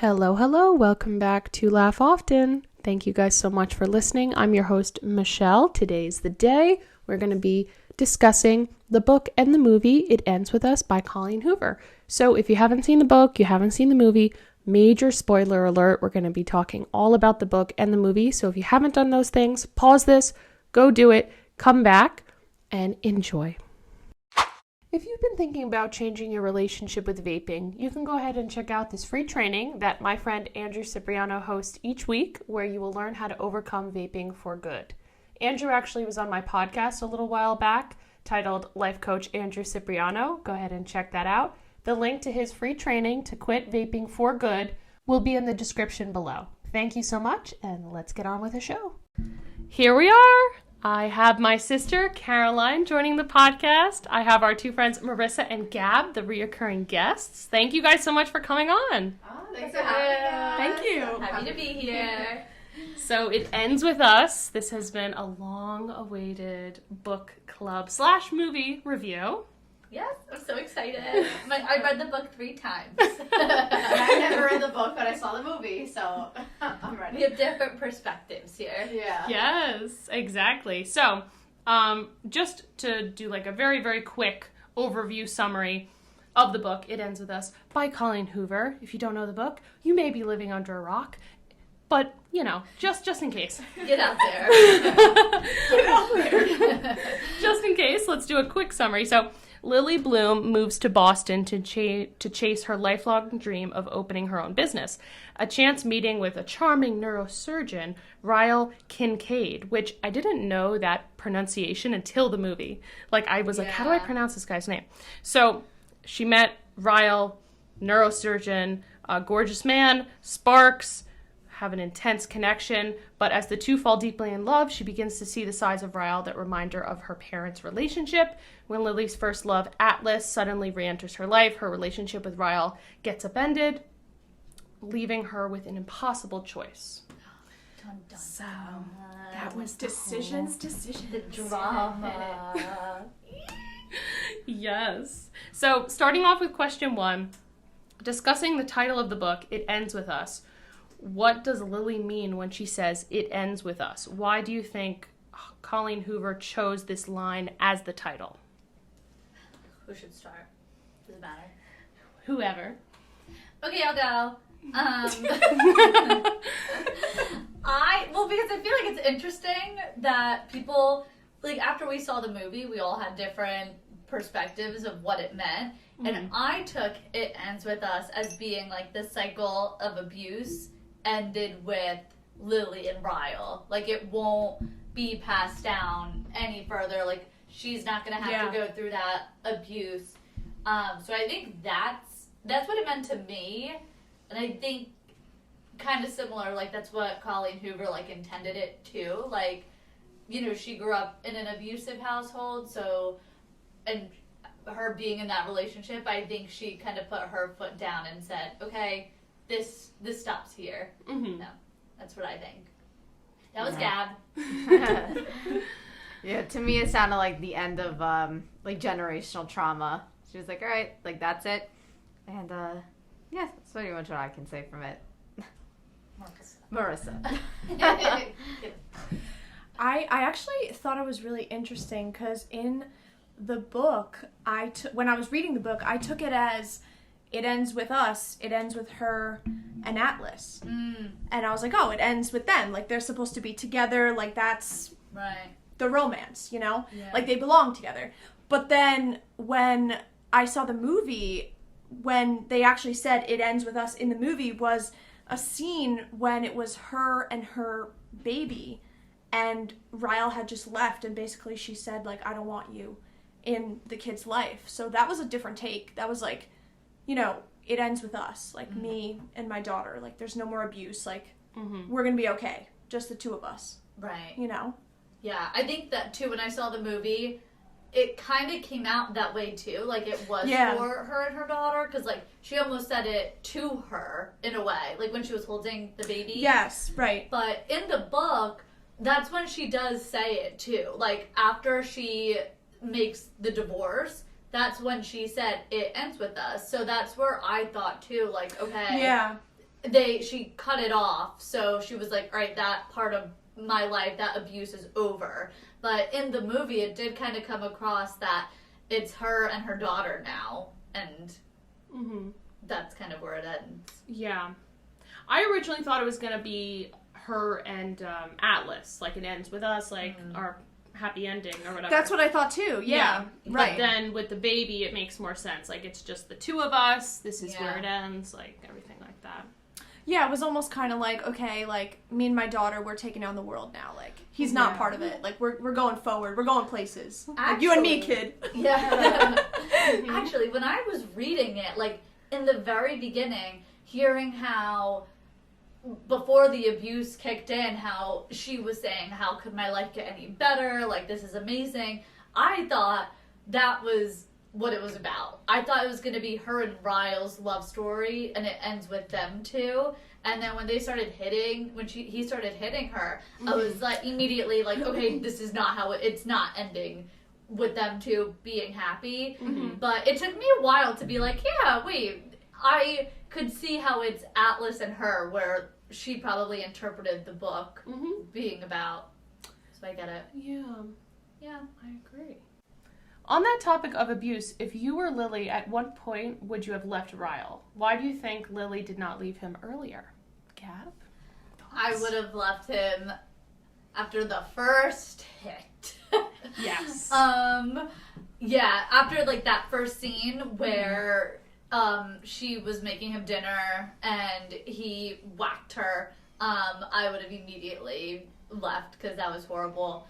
Hello, hello. Welcome back to Laugh Often. Thank you guys so much for listening. I'm your host, Michelle. Today's the day. We're going to be discussing the book and the movie It Ends With Us by Colleen Hoover. So if you haven't seen the book, you haven't seen the movie, major spoiler alert. We're going to be talking all about the book and the movie. So if you haven't done those things, pause this, go do it, come back, and enjoy. If you've been thinking about changing your relationship with vaping, you can go ahead and check out this free training that my friend Andrew Cipriano hosts each week, where you will learn how to overcome vaping for good. Andrew actually was on my podcast a little while back, titled Life Coach Andrew Cipriano. Go ahead and check that out. The link to his free training to quit vaping for good will be in the description below. Thank you so much, and let's get on with the show. Here we are. I have my sister, Caroline, joining the podcast. I have our two friends, Marissa and Gab, the reoccurring guests. Thank you guys so much for coming on. Oh, thanks for having us. Thank you. Happy to be here. So It Ends With Us. This has been a long-awaited book club / movie review. Yes, I'm so excited. I read the book 3 times. I never read the book, but I saw the movie, so I'm ready. We have different perspectives here. Yeah. Yes, exactly. So, just to do like a very, very quick overview summary of the book, It Ends With Us by Colleen Hoover. If you don't know the book, you may be living under a rock, but, you know, just in case. Get out there. Get out there. Just in case, let's do a quick summary. So, Lily Bloom moves to Boston to chase her lifelong dream of opening her own business. A chance meeting with a charming neurosurgeon, Ryle Kincaid, which I didn't know that pronunciation until the movie. Like, I was like, how do I pronounce this guy's name? So, she met Ryle, neurosurgeon, a gorgeous man, sparks, have an intense connection, but as the two fall deeply in love, she begins to see the sides of Ryle that remind her of her parents' relationship. When Lily's first love, Atlas, suddenly re-enters her life, her relationship with Ryle gets upended, leaving her with an impossible choice. Dun, dun, So, dun. that was Decisions. The drama. Yes. So, starting off with question 1, discussing the title of the book, It Ends With Us. What does Lily mean when she says, it ends with us? Why do you think Colleen Hoover chose this line as the title? Who should start? Does it matter? Whoever. Okay, I'll go. Because I feel like it's interesting that people, like, after we saw the movie, we all had different perspectives of what it meant. Mm-hmm. And I took It Ends With Us as being, like, the cycle of abuse ended with Lily and Ryle. Like, it won't be passed down any further. Like, she's not going to have to go through that abuse. So I think that's what it meant to me. And I think kind of similar, like, that's what Colleen Hoover, like, intended it to. Like, you know, she grew up in an abusive household, so, and her being in that relationship, I think she kind of put her foot down and said, okay, this stops here. Mm-hmm. No, that's what I think. That was Gab. Yeah, to me it sounded like the end of like generational trauma. She was like, all right, like that's it. And yeah, that's pretty much what I can say from it. Marissa. I actually thought it was really interesting because in the book, when I was reading the book, I took it as it ends with us, it ends with her and Atlas. Mm. And I was like, oh, it ends with them. Like, they're supposed to be together. Like, that's the romance, you know? Yeah. Like, they belong together. But then when I saw the movie, when they actually said it ends with us in the movie, was a scene when it was her and her baby. And Ryle had just left, and basically she said, like, I don't want you in the kid's life. So that was a different take. That was like, you know, it ends with us, like me and my daughter. Like, there's no more abuse. Like, we're going to be okay. Just the two of us. Right. You know? Yeah, I think that, too, when I saw the movie, it kind of came out that way, too. Like, it was for her and her daughter, because, like, she almost said it to her, in a way. Like, when she was holding the baby. Yes, right. But in the book, that's when she does say it, too. Like, after she makes the divorce, that's when she said, it ends with us. So that's where I thought, too, like, okay. Yeah. she cut it off. So she was like, all right, that part of my life, that abuse is over. But in the movie, it did kind of come across that it's her and her daughter now, and that's kind of where it ends. Yeah. I originally thought it was going to be her and Atlas. Like, it ends with us, like, our happy ending or whatever. That's what I thought too. Yeah. Right. But then with the baby, it makes more sense. Like, it's just the two of us. This is where it ends. Like, everything like that. Yeah, it was almost kind of like, okay, like, me and my daughter, we're taking on the world now. Like, he's not part of it. Like, we're going forward. We're going places. Like, you and me, kid. Yeah. Actually, when I was reading it, like, in the very beginning, hearing how, before the abuse kicked in, how she was saying, how could my life get any better? Like, this is amazing. I thought that was what it was about. I thought it was going to be her and Ryle's love story, and it ends with them two. And then when they started hitting, he started hitting her, I was like immediately like, okay, this is not how it's not ending with them two being happy. But it took me a while to be like, yeah, wait, I could see how it's Atlas and her, where she probably interpreted the book being about. So I get it. Yeah, I agree. On that topic of abuse, if you were Lily, at what point would you have left Ryle? Why do you think Lily did not leave him earlier? Gab? I would have left him after the first hit. Yes. Yeah, after like that first scene where she was making him dinner and he whacked her, I would have immediately left because that was horrible.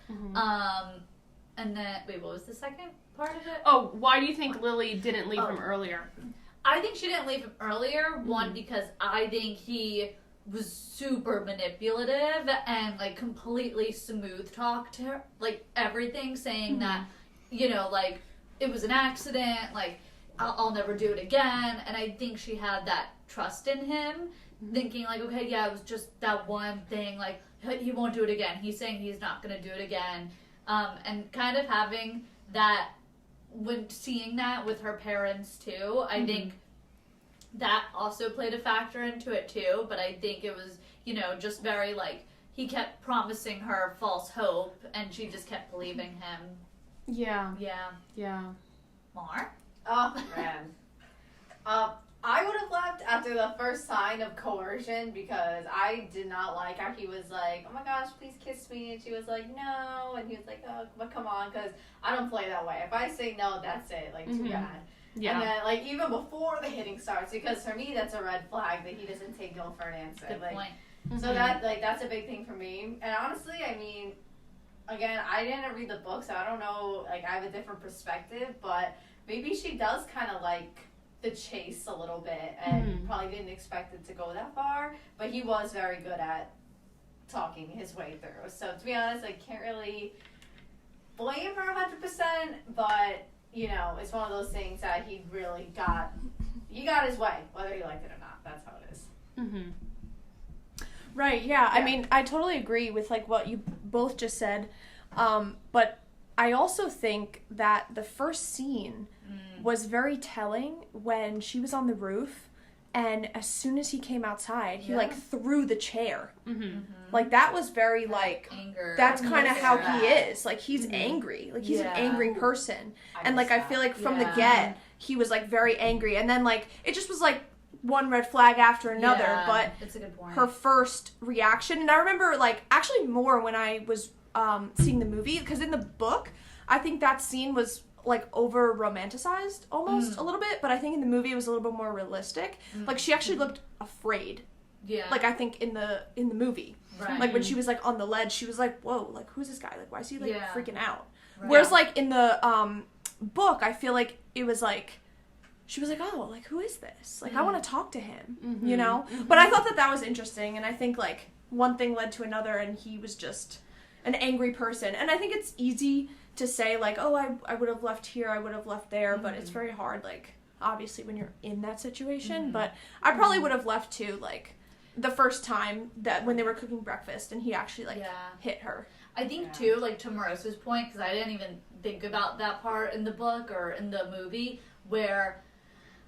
And then, wait, what was the second part of it? Oh, why do you think Lily didn't leave him earlier? I think she didn't leave him earlier, one, because I think he was super manipulative and, like, completely smooth talked her, like, everything, saying that, you know, like, it was an accident, like, I'll never do it again, and I think she had that trust in him, thinking, like, okay, yeah, it was just that one thing, like, he won't do it again, he's saying he's not gonna do it again. And kind of having that, when seeing that with her parents too, I think that also played a factor into it too, but I think it was, you know, just very like, he kept promising her false hope, and she just kept believing him. Yeah. Yeah. Mar? Oh, man. I would have left after the first sign of coercion, because I did not like how he was like, oh my gosh, please kiss me, and she was like, no, and he was like, oh, but come on, because I don't play that way. If I say no, that's it, like, too bad. Yeah. And then, like, even before the hitting starts, because for me, that's a red flag that he doesn't take no for an answer. Good like, point. So that, like, that's a big thing for me. And honestly, I mean, again, I didn't read the book, so I don't know, like, I have a different perspective, but maybe she does kind of like the chase a little bit, and probably didn't expect it to go that far, but he was very good at talking his way through. So to be honest, I can't really blame her 100%, but you know, it's one of those things that he really got his way, whether he liked it or not. That's how it is. Right, yeah. I mean, I totally agree with, like, what you both just said. But I also think that the first scene was very telling when she was on the roof, and as soon as he came outside, he, like, threw the chair. Like, that was very, like, Anger. that's kind of how he is. Like, he's angry. Like, he's an angry person. And, like, I feel like from the get, he was, like, very angry. And then, like, it just was, like, one red flag after another. But it's a good point. her first reaction, and I remember, like, actually more when I was seeing the movie, because in the book, I think that scene was, like, over romanticized almost a little bit, but I think in the movie it was a little bit more realistic. Like, she actually looked afraid. Yeah. Like, I think in the movie. Right. Like, when she was, like, on the ledge, she was like, whoa, like, who's this guy? Like, why is he, like, freaking out? Right. Whereas, like, in the book, I feel like it was, like, she was like, oh, like, who is this? Like, I want to talk to him, you know? But I thought that was interesting, and I think, like, one thing led to another, and he was just an angry person. And I think it's easy to say, like, oh, I would have left here, I would have left there, but it's very hard, like, obviously, when you're in that situation. But I probably would have left, too, like, the first time that when they were cooking breakfast, and he actually, like, hit her. I think, too, like, to Marissa's point, because I didn't even think about that part in the book or in the movie, where,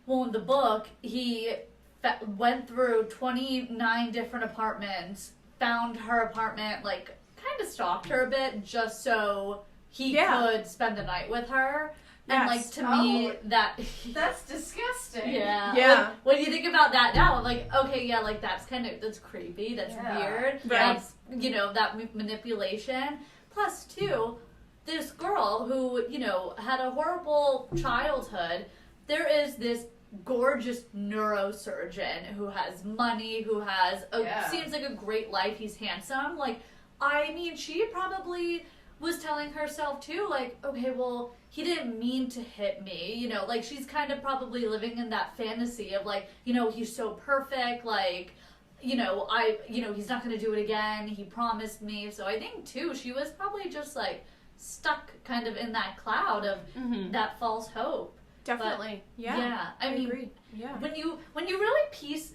well, in the book, he went through 29 different apartments, found her apartment, like, kind of stalked her a bit just so he could spend the night with her. And, like, to me, that's disgusting. Yeah. Yeah. When you think about that now, I'm like, okay, yeah, like, that's creepy. That's weird. Right. That's, you know, that manipulation. Plus, too, this girl who, you know, had a horrible childhood, there is this gorgeous neurosurgeon who has money, who has, seems like a great life. He's handsome. Like, I mean, she probably was telling herself, too, like, okay, well, he didn't mean to hit me, you know, like, she's kind of probably living in that fantasy of, like, you know, he's so perfect, like, you know, he's not going to do it again, he promised me, so I think, too, she was probably just, like, stuck kind of in that cloud of that false hope. Definitely. But, yeah. I mean, agree. Yeah. when you really piece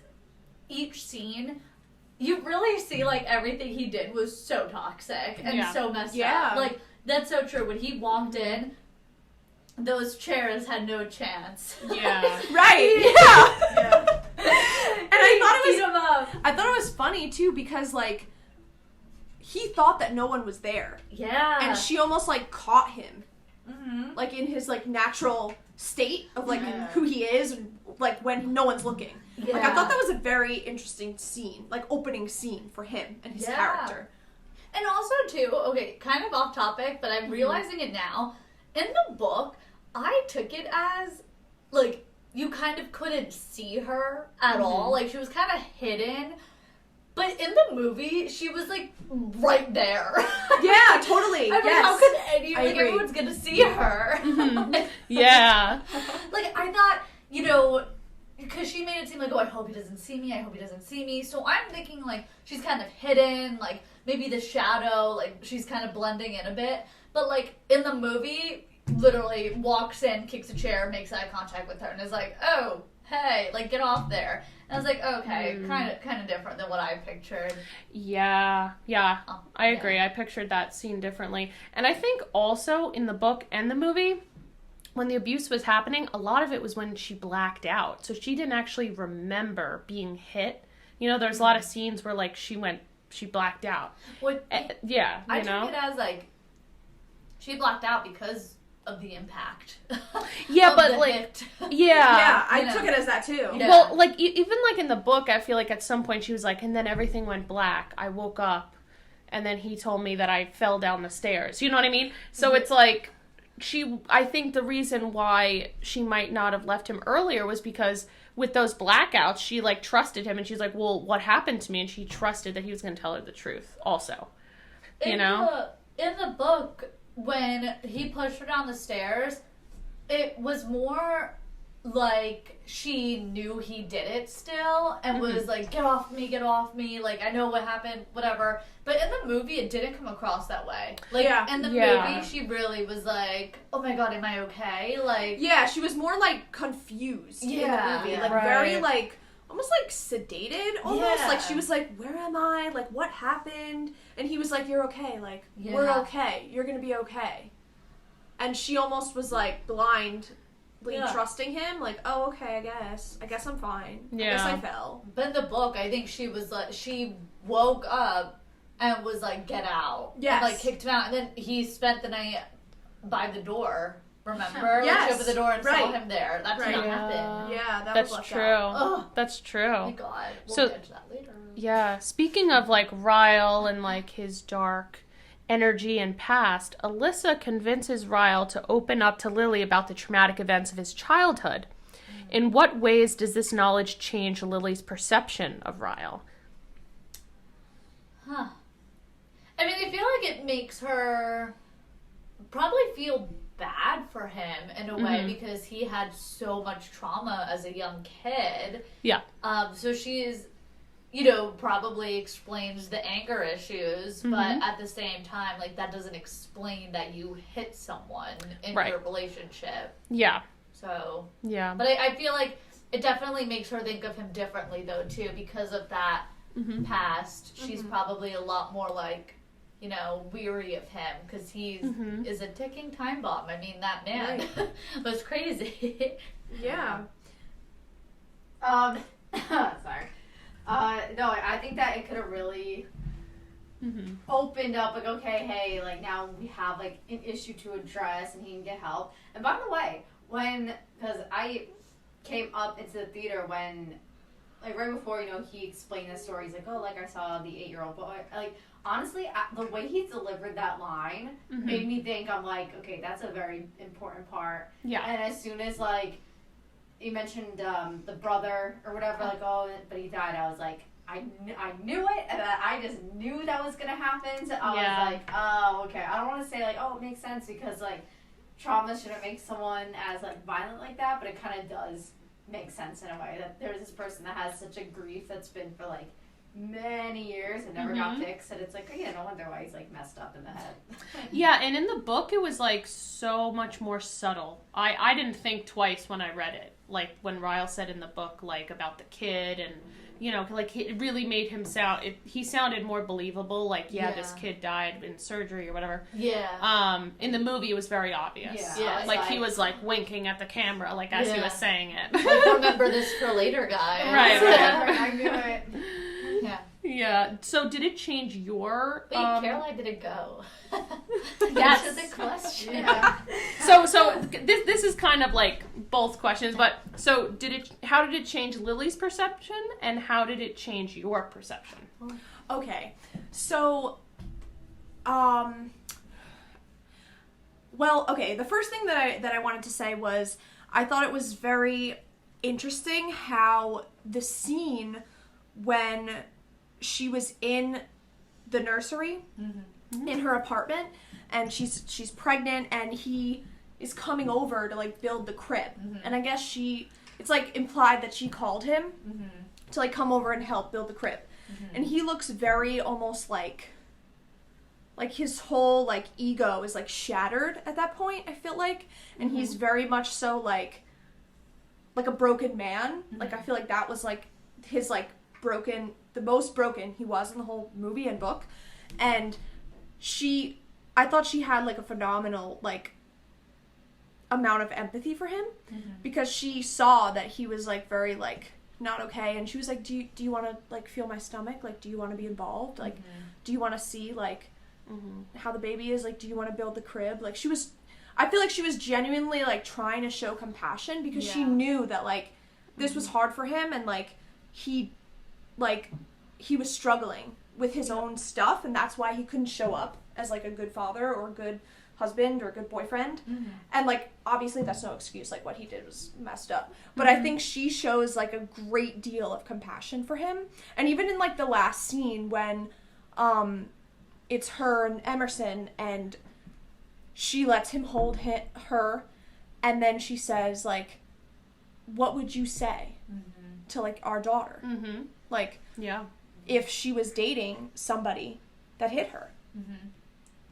each scene, you really see, like, everything he did was so toxic and so messed up. Like, that's so true. When he walked in, those chairs had no chance. Yeah. Right. Yeah. And I thought it was funny, too, because, like, he thought that no one was there. Yeah. And she almost, like, caught him. Mm-hmm. Like, in his, like, natural state of, like, who he is, and, like, when no one's looking. Yeah. Like, I thought that was a very interesting scene, like, opening scene for him and his character. And also, too, okay, kind of off topic, but I'm realizing it now. In the book, I took it as, like, you kind of couldn't see her at all. Like, she was kind of hidden. But in the movie, she was, like, right there. Yeah, totally. I mean, yes. how could I agree. everyone's gonna see her? Yeah. Like, I thought, you know, because she made it seem like, oh, I hope he doesn't see me, I hope he doesn't see me. So I'm thinking, like, she's kind of hidden, like, maybe the shadow, like, she's kind of blending in a bit. But, like, in the movie, literally walks in, kicks a chair, makes eye contact with her, and is like, oh, hey, like, get off there. And I was like, okay, kind of different than what I pictured. Yeah, I agree. I pictured that scene differently. And I think also in the book and the movie, when the abuse was happening, a lot of it was when she blacked out. So she didn't actually remember being hit. You know, there's a lot of scenes where, like, she blacked out. What? I took it as, like, she blacked out because of the impact. Yeah, of but, the like, hit. Yeah, I You know. took it as that, too. Yeah. Well, like, even, like, in the book, I feel like at some point she was like, and then everything went black. I woke up, and then he told me that I fell down the stairs. You know what I mean? So it's like, I think the reason why she might not have left him earlier was because with those blackouts, she, like, trusted him, and she's like, well, what happened to me? And she trusted that he was going to tell her the truth also. You know? In the book, when he pushed her down the stairs, it was more like she knew he did it still and was like, get off me, like, I know what happened, whatever. But in the movie, it didn't come across that way. Like, in the movie, she really was like, oh my god, am I okay? Like, yeah, she was more, like, confused in the movie. Like, very, like, almost, like, sedated, almost. Yeah. Like, she was like, where am I? Like, what happened? And he was like, you're okay. Like, we're okay. You're gonna be okay. And she almost was, like, blindly trusting him. Like, oh, okay, I guess I'm fine. Yeah. I guess I fell. but in the book, I think she was like, she woke up and was like, get out. Yes. And, like, kicked him out. And then he spent the night by the door. Remember? Yes. Like, she opened the door and saw Right. him there. That did not happen. Yeah, that That's was left true. out. Oh That's true. my god. We'll So- get to that later. Yeah, speaking of, like, Ryle and, like, his dark energy and past, Alyssa convinces Ryle to open up to Lily about the traumatic events of his childhood. In what ways does this knowledge change Lily's perception of Ryle? Huh. I mean, I feel like it makes her probably feel bad for him in a way because he had so much trauma as a young kid. Yeah. So she's, you know, probably explains the anger issues, but at the same time, like, that doesn't explain that you hit someone in your relationship. Yeah. So, Yeah. but I feel like it definitely makes her think of him differently, though, too, because of that past. She's probably a lot more, like, you know, weary of him because he is a ticking time bomb. I mean, that man was crazy. Yeah. Sorry. No, I think that it could have really opened up, like, okay, hey, like, now we have, like, an issue to address and he can get help. And by the way, because I came up into the theater when, like, right before, he explained the story, he's like, oh, like, I saw the 8-year-old boy. Like, honestly, the way he delivered that line made me think, I'm like, okay, that's a very important part. Yeah. And as soon as, like, you mentioned the brother or whatever, like, oh, but he died, I was like, I knew it, and I just knew that was going to happen. So I was like, oh, okay. I don't want to say, like, oh, it makes sense because, like, trauma shouldn't make someone as, like, violent like that, but it kind of does make sense in a way that there's this person that has such a grief that's been for, like, many years and never got fixed, and it's like, oh, yeah, no wonder why he's, like, messed up in the head. Yeah, and in the book it was, like, so much more subtle. I didn't think twice when I read it. Like, when Ryle said in the book, like, about the kid and, like, it really made him he sounded more believable, like, this kid died in surgery or whatever. Yeah. In the movie, it was very obvious. Yeah. Like, he was, like, winking at the camera, like, as he was saying it. Like, remember this for later, guys. Right. I knew it. Yeah. Yeah. So, did it change your... Wait, Caroline didn't go. Yes. Answer the question. Yeah. So this is kind of like both questions, but so how did it change Lily's perception and how did it change your perception? Okay, so, the first thing that I wanted to say was I thought it was very interesting how the scene when she was in the nursery in her apartment and she's pregnant and he is coming over to, like, build the crib, and I guess it's like implied that she called him to, like, come over and help build the crib. And he looks very almost like his whole, like, ego is, like, shattered at that point, I feel like. And he's very much so, like a broken man. Like, I feel like that was, like, his, like, the most broken he was in the whole movie and book. And I thought she had, like, a phenomenal, like, amount of empathy for him because she saw that he was, like, very, like, not okay, and she was like, do you want to, like, feel my stomach? Like, do you want to be involved? Like, do you want to see, like, how the baby is? Like, do you want to build the crib? Like, I feel like she was genuinely, like, trying to show compassion because she knew that, like, this was hard for him, and, like, he was struggling with his own stuff, and that's why he couldn't show up as, like, a good father or a good husband or a good boyfriend. And, like, obviously that's no excuse, like, what he did was messed up, but I think she shows, like, a great deal of compassion for him. And even in, like, the last scene when it's her and Emerson and she lets him hold her, and then she says, like, what would you say to, like, our daughter? Like, if she was dating somebody that hit her.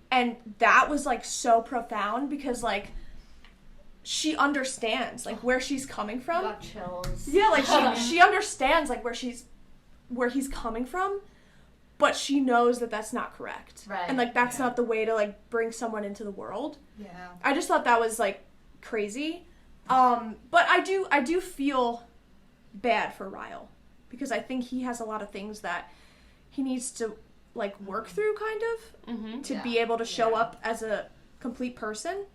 And that was, like, so profound because, like, she understands, like, where she's coming from. Got chills. Yeah, like, she understands, like, where he's coming from, but she knows that that's not correct. Right. And, like, that's not the way to, like, bring someone into the world. Yeah. I just thought that was, like, crazy. But I do feel bad for Ryle because I think he has a lot of things that he needs to, like, work through, kind of, to be able to show up as a complete person.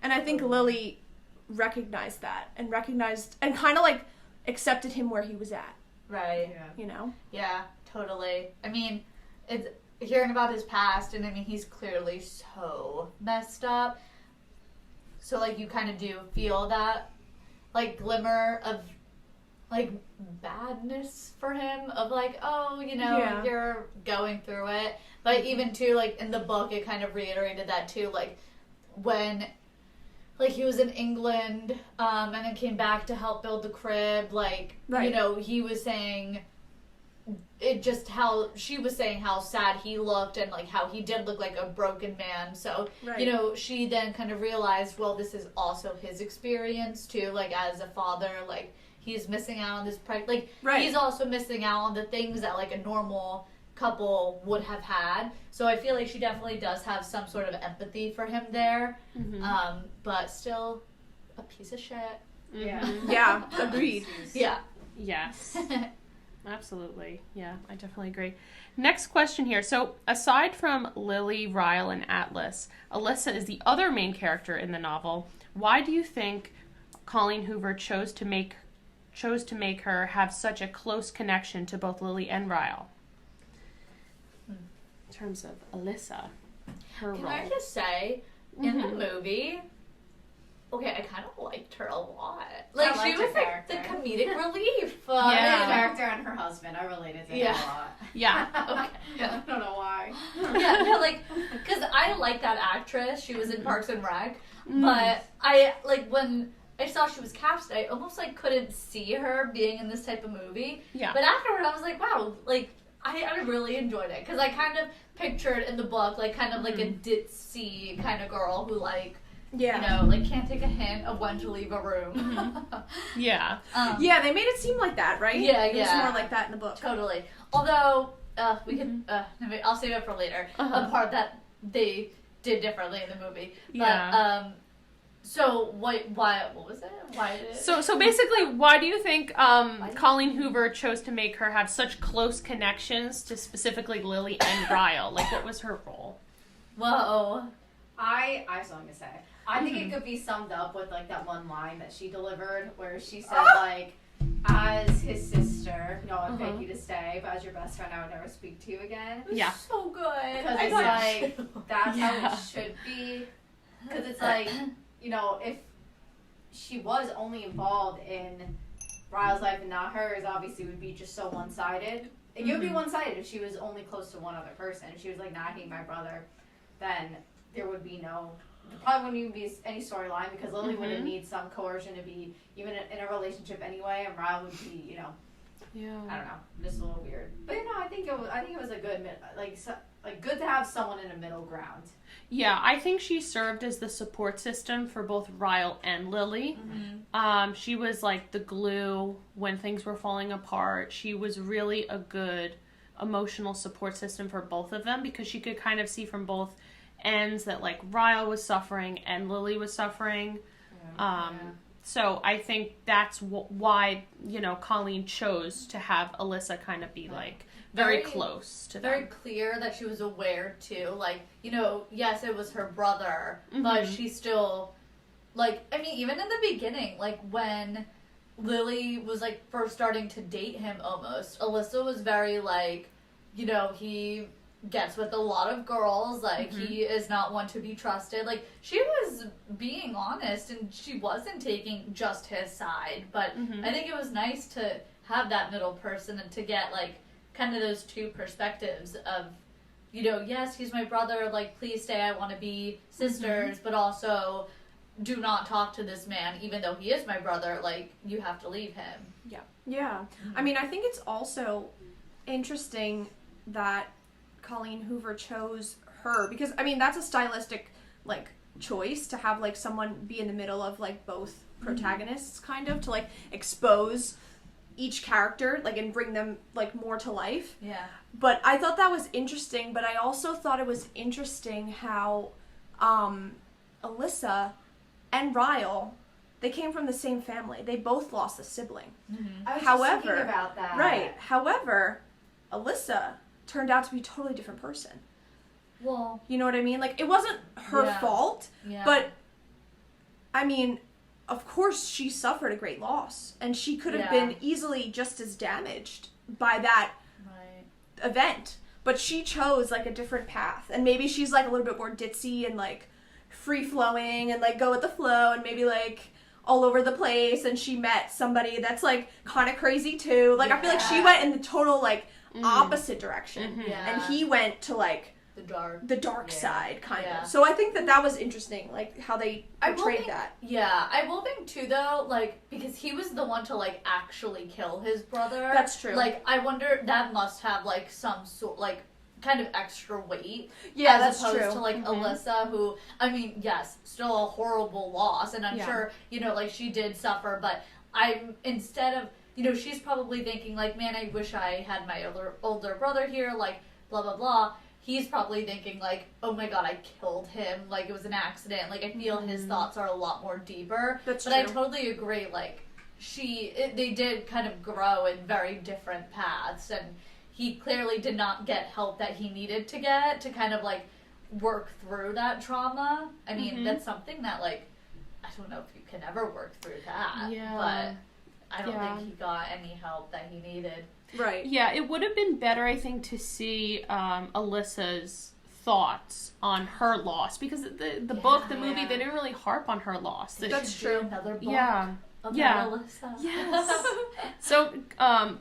And I think Lily recognized that and kind of, like, accepted him where he was at. Right. Yeah. You know? Yeah, totally. I mean, it's hearing about his past, and I mean, he's clearly so messed up. So, like, you kind of do feel that, like, glimmer of, like, badness for him, of, like, oh, you're going through it. But even, too, like, in the book, it kind of reiterated that, too, like, when, like, he was in England, and then came back to help build the crib, like, he was saying, she was saying how sad he looked, and, like, how he did look like a broken man, so, she then kind of realized, well, this is also his experience, too, like, as a father, like, he's missing out on this he's also missing out on the things that, like, a normal couple would have had. So I feel like she definitely does have some sort of empathy for him there. But still a piece of shit. Yeah. Yeah, agreed. Yeah. Yes. Absolutely. Yeah, I definitely agree. Next question here. So, aside from Lily, Ryle, and Atlas, Alyssa is the other main character in the novel. Why do you think Colleen Hoover chose to make her have such a close connection to both Lily and Ryle? In terms of Alyssa, her Can role. I just say, in the movie, okay, I kind of liked her a lot. Like, I she liked was her like the character. comedic relief. Yeah. The character and her husband, I related to him Yeah. a lot. Yeah. Okay. I don't know why. Yeah, no, like, because I like that actress. She was in Parks and Rec. But I, like, when I saw she was casted, I almost, like, couldn't see her being in this type of movie. Yeah. But afterward, I was like, wow, like, I really enjoyed it. Because I kind of pictured in the book, like, kind of like a ditzy kind of girl who, like, Yeah. you know, like, can't take a hint of when to leave a room. Yeah. Yeah, they made it seem like that, right? Yeah, It was yeah. more like that in the book. Totally. Although, we could, I'll save it for later. A part that they did differently in the movie. But, Yeah. so, what was it? Why did it? So basically, why do you think Colleen Hoover chose to make her have such close connections to specifically Lily and Ryle? Like, what was her role? Whoa. I have something to say. I think it could be summed up with like that one line that she delivered where she said like, as his sister, no, I'd beg you to stay, but as your best friend, I would never speak to you again. Yeah. So good. Because I it's thought- like, that's Yeah. how it should be. Because it's like, you know, if she was only involved in Ryle's life and not hers, obviously it would be just so one-sided. It would be one-sided if she was only close to one other person. If she was like, nah, I hate my brother, then there would be no, there probably wouldn't even be any storyline because Lily would have need some coercion to be even in a relationship anyway, and Ryle would be, you know, Yeah. I don't know, just a little weird. But you know, I think it was a good good to have someone in a middle ground. Yeah, I think she served as the support system for both Ryle and Lily. She was like the glue when things were falling apart. She was really a good emotional support system for both of them because she could kind of see from both ends that like Ryle was suffering and Lily was suffering. So I think that's why, you know, Colleen chose to have Alyssa kind of be like very close to Very them. clear that she was aware too. Like, you know, yes, it was her brother, but she still, like, I mean, even in the beginning, like when Lily was like first starting to date him almost, Alyssa was very like, you know, he gets with a lot of girls, like he is not one to be trusted. Like she was being honest and she wasn't taking just his side, but I think it was nice to have that middle person and to get like kind of those two perspectives of, you know, yes, he's my brother, like please stay, I want to be sisters, but also do not talk to this man even though he is my brother, like you have to leave him. Yeah. I mean, I think it's also interesting that Colleen Hoover chose her because, I mean, that's a stylistic, like, choice to have, like, someone be in the middle of, like, both protagonists, kind of, to, like, expose each character, like, and bring them, like, more to life. Yeah. But I thought that was interesting, but I also thought it was interesting how Alyssa and Ryle, they came from the same family. They both lost a sibling. I was However, just thinking about that. Right. However, Alyssa turned out to be a totally different person. Well, You know what I mean? Like, it wasn't her Yeah. fault, yeah. but, I mean, of course she suffered a great loss, and she could have Yeah. been easily just as damaged by that Right. event. But she chose, like, a different path, and maybe she's, like, a little bit more ditzy and, like, free-flowing and, like, go with the flow and maybe, like, all over the place, and she met somebody that's, like, kind of crazy, too. Like, I feel like she Yeah. went in the total, like, opposite direction. Yeah. And he went to, like, The dark. the dark Yeah. side, kind Yeah. of. So I think that was interesting, like, how they I will portrayed think- that. Yeah, I will think too though, like, because he was the one to like actually kill his brother. That's true. Like, I wonder, that must have like some sort, like, kind of extra weight. Yeah, as that's opposed true. to like Alyssa, who, I mean, yes, still a horrible loss, and I'm Yeah. sure, you know, like she did suffer, but I'm, instead of, you know, she's probably thinking like, man, I wish I had my older brother here, like, blah, blah, blah. He's probably thinking like, oh my god, I killed him, like it was an accident. Like, I feel his thoughts are a lot more deeper. That's but I true. totally agree, like, they did kind of grow in very different paths, and he clearly did not get help that he needed to get to kind of like work through that trauma. I mean, that's something that like, I don't know if you can ever work through that, but I don't think he got any help that he needed. Right. Yeah, it would have been better, I think, to see Alyssa's thoughts on her loss, because the book, the movie, they didn't really harp on her loss. That's true. Another book about Alyssa. Yes. So,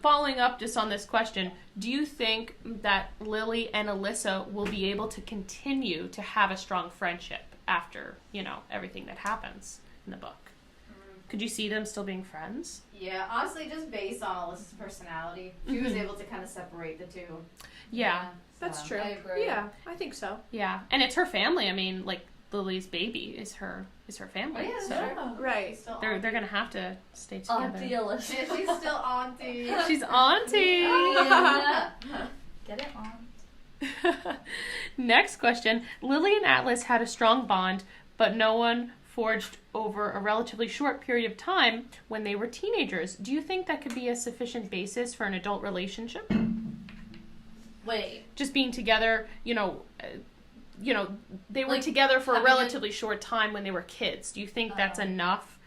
following up just on this question, do you think that Lily and Alyssa will be able to continue to have a strong friendship after, everything that happens in the book? Could you see them still being friends? Yeah, honestly, just based on Alyssa's personality, she was able to kind of separate the two. Yeah. That's So, true. I agree. Yeah, I think so. Yeah. And it's her family. I mean, like, Lily's baby is her family. Oh, yeah, so sure. Right. Still they're auntie. going to have to stay together. Auntie Alyssa. Yeah, she's still auntie. She's auntie. Yeah. Get it on. Next question. Lily and Atlas had a strong bond, but no one forged over a relatively short period of time when they were teenagers. Do you think that could be a sufficient basis for an adult relationship? Wait. Just being together, they were Like, together for a having a- relatively short time when they were kids. Do you think that's enough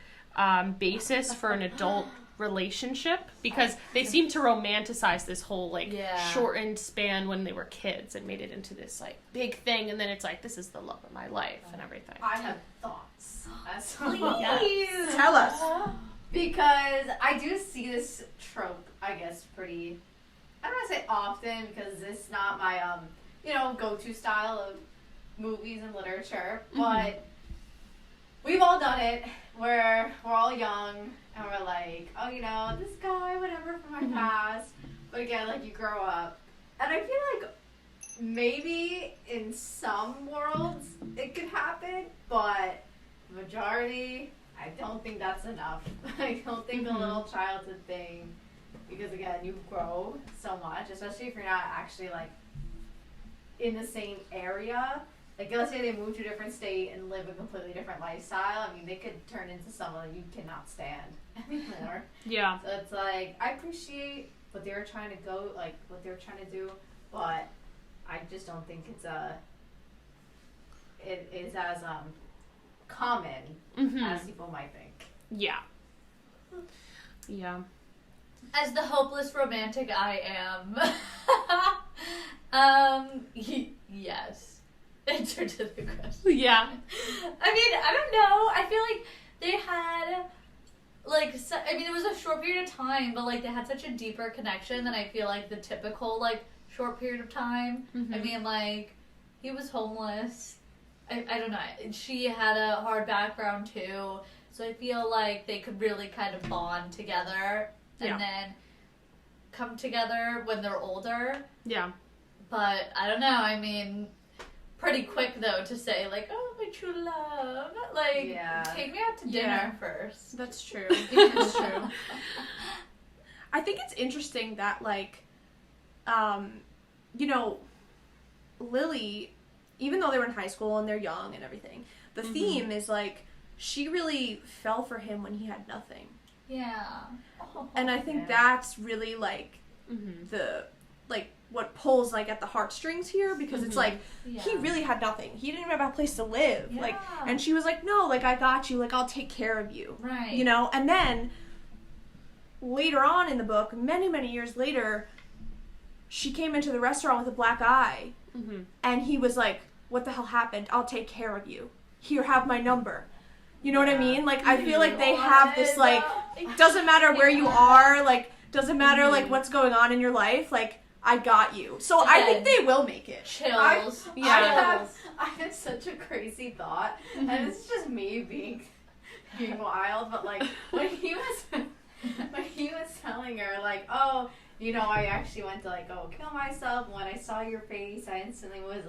basis for an adult relationship? Because they seem to romanticize this whole shortened span when they were kids and made it into this big thing, and then it's like, this is the love of my life and everything. I have thoughts. Please. Tell us. Because I do see this trope, I guess, pretty, I don't want to say often, because it's not my, go-to style of movies and literature, but we've all done it, where we're all young, and we're like, oh, this guy, whatever, from my past, but again, like, you grow up, and I feel like maybe in some worlds it could happen, but majority, I don't think that's enough. I don't think a little childhood thing, because again, you grow so much, especially if you're not actually like in the same area. Like, let's say they move to a different state and live a completely different lifestyle. I mean, they could turn into someone that you cannot stand anymore. Yeah. So it's like, I appreciate what they were trying to what they were trying to do, but I just don't think it is as common as people might think. Yeah. Yeah. As the hopeless romantic I am, yes. Answer to the question. Yeah. I mean, I don't know. I feel like they had, it was a short period of time, but, they had such a deeper connection than I feel like the typical, short period of time. I mean, he was homeless. I don't know. She had a hard background, too. So I feel like they could really kind of bond together and then come together when they're older. Yeah. But I don't know. I mean, pretty quick though to say oh, my true love. Take me out to dinner first. That's true. That's true. I think it's interesting that Lily, even though they were in high school and they're young and everything, the theme is she really fell for him when he had nothing. Yeah. And I think that's really the what pulls at the heartstrings here, because it's he really had nothing. He didn't even have a place to live. Yeah. And she was no, I got you. I'll take care of you. Right. And then later on in the book, many, many years later, she came into the restaurant with a black eye, and he was what the hell happened? I'll take care of you. Here, have my number. You know what I mean? I feel like they have this, doesn't matter where you are, doesn't matter, what's going on in your life, I got you. So I think they will make it. Chills. I had such a crazy thought, and it's just me being wild, but when he was telling her oh, I actually went to go kill myself, when I saw your face I instantly was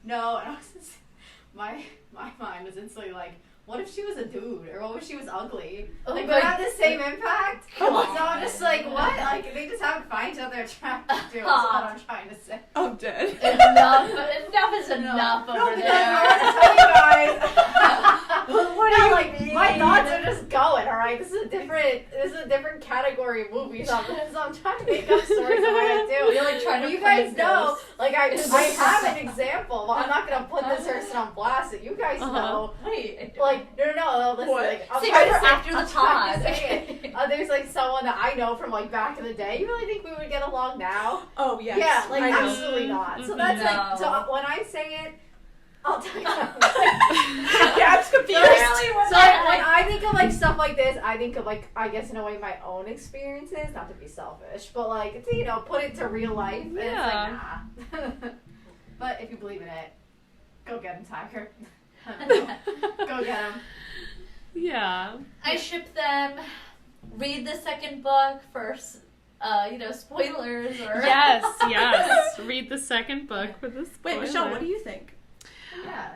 no, and I was just, my mind was instantly what if she was a dude, or what if she was ugly? Oh Would my- have the same impact? Come on. So I'm just what? They just haven't find each other attractive too. That's what I'm trying to say. I'm dead. Enough is enough over No, because there. I want to tell you guys. What No, like my thoughts are just going. All right, this is a different category of movies. So I'm trying to make up stories of what I do. You're like trying to you guys praise know, this. like I have an example. Well, I'm not gonna put this person on blast. You guys know. Wait. Like no, listen. What? Like, I'm See, trying to we're say- after the I'm trying to pod. say it. There's like someone that I know from like back in the day. You really think we would get along now? Oh, yes. Yeah, like I know. absolutely not. So that's like so when I say it, I'll tell you. Yeah, I'm confused. So when I think of like stuff like this, I think of like I guess in a way my own experiences, not to be selfish, but like to put it to real life, and it's like nah. But if you believe in it, go get him, Tiger. Go get him. Yeah. I ship them. Read the second book first. Spoilers or Yes. Read the second book for the spoiler. Wait, Michelle, what do you think? Yeah.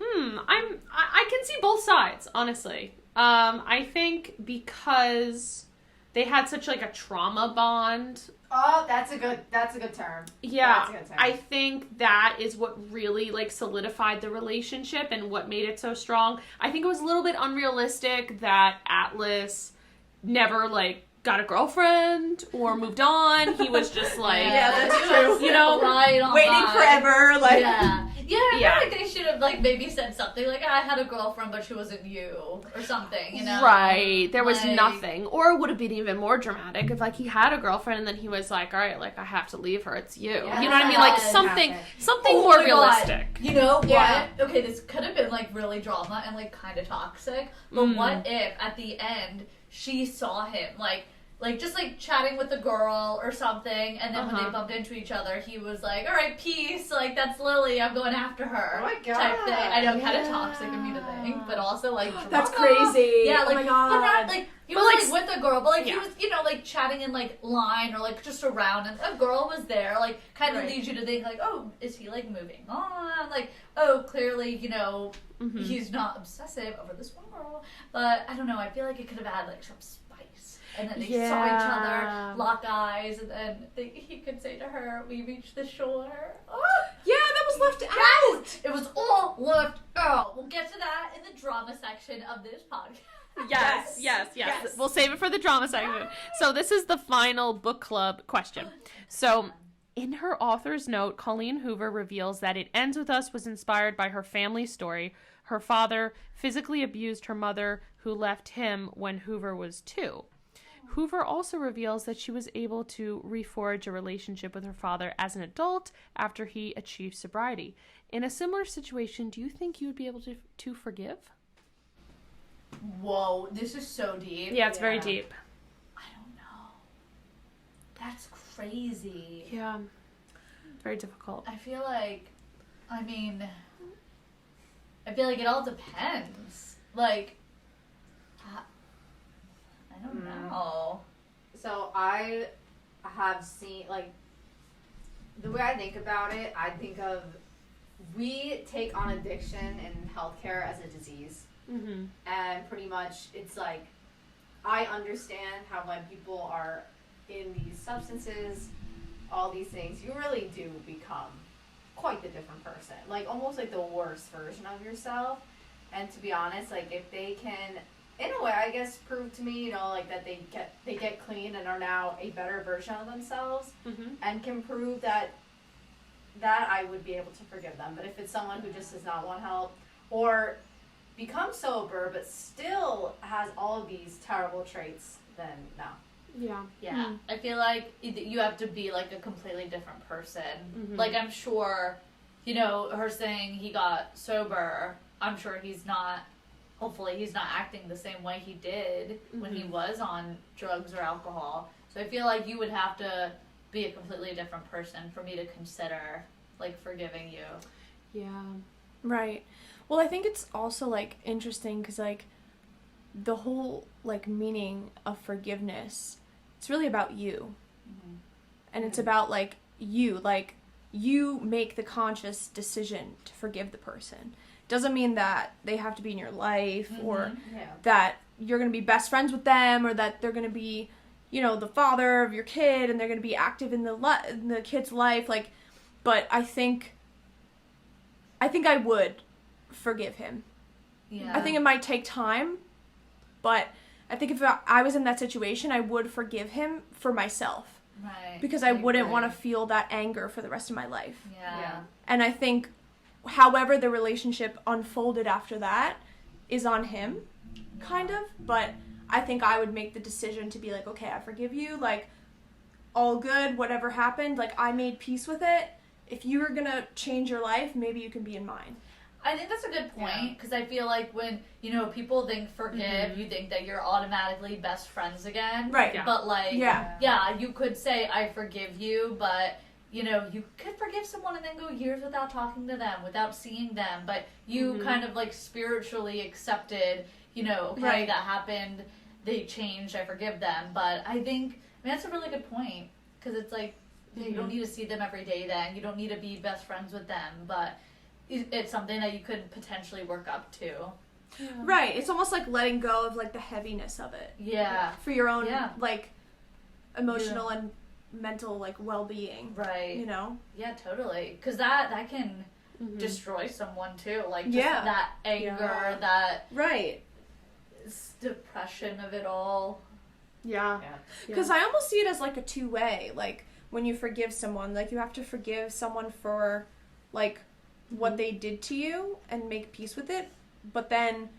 I can see both sides, honestly. I think because they had such like a trauma bond. Oh, that's a good term. Yeah, That's a good term. I think that is what really like solidified the relationship and what made it so strong. I think it was a little bit unrealistic that Atlas never like got a girlfriend or moved on. He was just like, Yeah, that's true. you know, right on Waiting by. forever, like. Yeah, I Yeah. feel like they should have like maybe said something like, "I had a girlfriend, but she wasn't you," or something. You know, right? There was Like- nothing, or it would have been even more dramatic if like he had a girlfriend and then he was like, all right, like I have to leave her. It's you. Yeah, You know what I mean? Like that something happened. more Oh my God. realistic. You know what? Yeah. Okay, this could have been like really drama and like kind of toxic. But what if at the end she saw him like just like chatting with a girl or something, and then when they bumped into each other, he was like, "All right, peace. Like that's Lily. I'm going after her." Oh my God. Type thing. I know, kind of toxic of me to think, but also like That's drama. crazy. Yeah, like oh my God. but not like he But, was like, like with a girl, but like he yeah. was like chatting in like line or like just around, and a girl was there. Like kind of Right. leads you to think like, oh, is he like moving on? Like, oh, clearly Mm-hmm. he's not obsessive over this one girl. But I don't know. I feel like it could have had like some spice. And then they saw each Yeah. other, lock eyes, and then he could say to her, "We reached the shore." Oh, Yeah, that was left out. yes! It was all left out. We'll get to that in the drama section of this podcast. Yes. We'll save it for the drama section. So this is the final book club question. So in her author's note, Colleen Hoover reveals that It Ends With Us was inspired by her family story. Her father physically abused her mother, who left him when Hoover was 2. Hoover also reveals that she was able to reforge a relationship with her father as an adult after he achieved sobriety. In a similar situation, do you think you would be able to forgive? Whoa, this is so deep. Yeah, it's very Yeah. deep. I don't know. That's crazy. Yeah. Very difficult. I feel like it all depends. Like, I don't know. So I have seen like the way I think about it. I think of we take on addiction in healthcare as a disease, Mm-hmm. and pretty much it's like I understand how when people are in these substances, all these things, you really do become quite the different person, like almost like the worst version of yourself. And to be honest, like if they can in a way I guess prove to me, like that they get clean and are now a better version of themselves, Mm-hmm. and can prove that I would be able to forgive them. But if it's someone who just does not want help or becomes sober but still has all of these terrible traits, then no. Yeah. Yeah, I feel like you have to be like a completely different person. Mhm. Like I'm sure, her saying he got sober, I'm sure hopefully he's not acting the same way he did when he was on drugs or alcohol. So I feel like you would have to be a completely different person for me to consider like forgiving you. Yeah. Right. Well, I think it's also, like, interesting because, like, the whole, like, meaning of forgiveness, it's really about you. Mm-hmm. And it's about, like, you make the conscious decision to forgive the person. Doesn't mean that they have to be in your life or Yeah. that you're going to be best friends with them or that they're going to be, the father of your kid and they're going to be active in the kid's life. Like, but I think I would forgive him. Yeah. I think it might take time, but I think if I was in that situation, I would forgive him for myself. Right. Because I wouldn't agree. want to feel that anger for the rest of my life. Yeah. And I think however the relationship unfolded after that is on him, kind of. But I think I would make the decision to be like, okay, I forgive you. Like, all good, whatever happened. Like, I made peace with it. If you were going to change your life, maybe you can be in mine. I think that's a good point, because I feel like when, people think forgive, you think that you're automatically best friends again. Right. Yeah. But, like, Yeah. you could say, I forgive you, but, you could forgive someone and then go years without talking to them, without seeing them, but you kind of, like, spiritually accepted, okay, Right. that happened, they changed, I forgive them. But I think, that's a really good point, because it's like, you don't need to see them every day then, you don't need to be best friends with them, but it's something that you could potentially work up to. Right. It's almost like letting go of, like, the heaviness of it. Yeah. For your own, Yeah. like, emotional and mental, like, well-being. Right. Yeah, totally. Because that can destroy someone, too. Like, just that anger, that Right. depression of it all. Yeah. Because I almost see it as, like, a two-way. Like, when you forgive someone, like, you have to forgive someone for, like, what they did to you and make peace with it, but then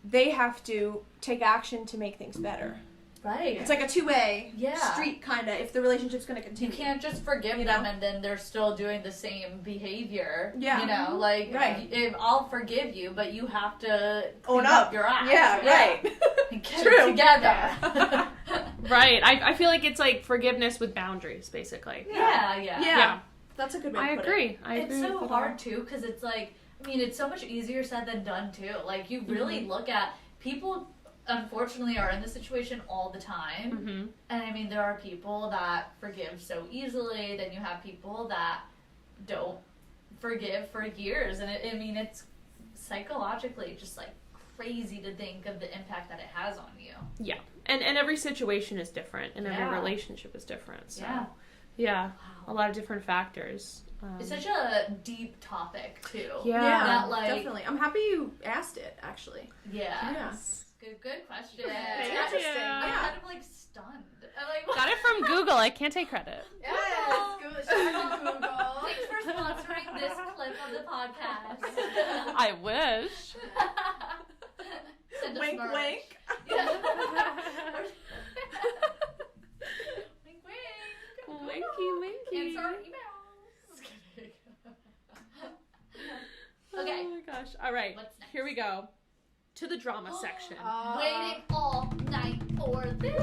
they have to take action to make things better. Right. It's like a two-way Yeah. street, kind of, if the relationship's going to You continue. can't just forgive them and then they're still doing the same behavior. Yeah. Like, Right. if I'll forgive you, but you have to Own clean up. your act. Yeah, right. And get True. it together. Right. I feel like it's like forgiveness with boundaries, basically. Yeah. Yeah. That's a good way I to put agree. it. I It's agree so with hard too, because it's like, it's so much easier said than done too. Like, you really look at people, unfortunately, are in this situation all the time. Mm-hmm. And there are people that forgive so easily, then you have people that don't forgive for years. And it's psychologically just like crazy to think of the impact that it has on you. Yeah. And every situation is different, and every Yeah. relationship is different. So, Yeah. yeah, a lot of different factors. It's such a deep topic too. Yeah. That, like, definitely. I'm happy you asked it, actually. Yeah. Yes. Good question. Thank It's you. interesting. I'm Yeah. kind of like stunned. I'm like, Got it from Google. I can't take credit. Yes, Google. Shout out to Google. Thanks for sponsoring this clip of the podcast. I wish. Send us Wink, merch. wink. Yeah. Wink, wink. Winky, winky. Answer our emails. Just kidding. Okay. Oh my gosh. All right. What's next? Here we go. To the drama section. Waiting all night for this.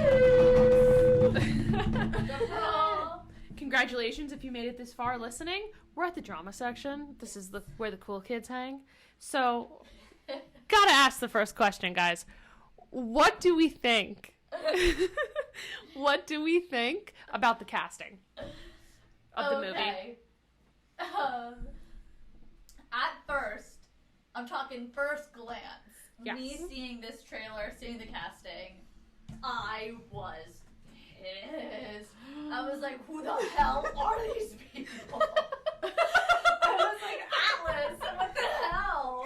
Congratulations if you made it this far listening. We're at the drama section. This is where the cool kids hang. So, gotta ask the first question, guys. What do we think? What do we think about the casting of the movie? Okay. At first, I'm talking first glance, Yes. me seeing this trailer, seeing the casting, I was pissed. I was like, who the hell are these people? I was like, Atlas, what the hell?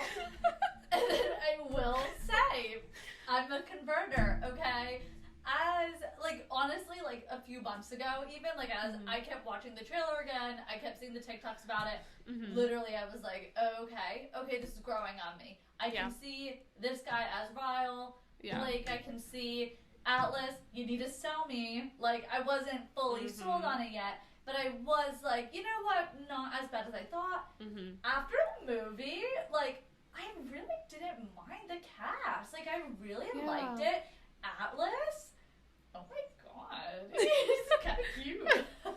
And then I will say, I'm a converter, okay? Honestly, a few months ago, even, as I kept watching the trailer again, I kept seeing the TikToks about it, literally, I was like, okay, this is growing on me. I can see this guy as Ryle, Blake, I can see Atlas, you need to sell me. I wasn't fully sold on it yet, but I was like, you know what, not as bad as I thought. After the movie, I really didn't mind the cast. I really liked it. Atlas, oh my god, he's kind of cute. I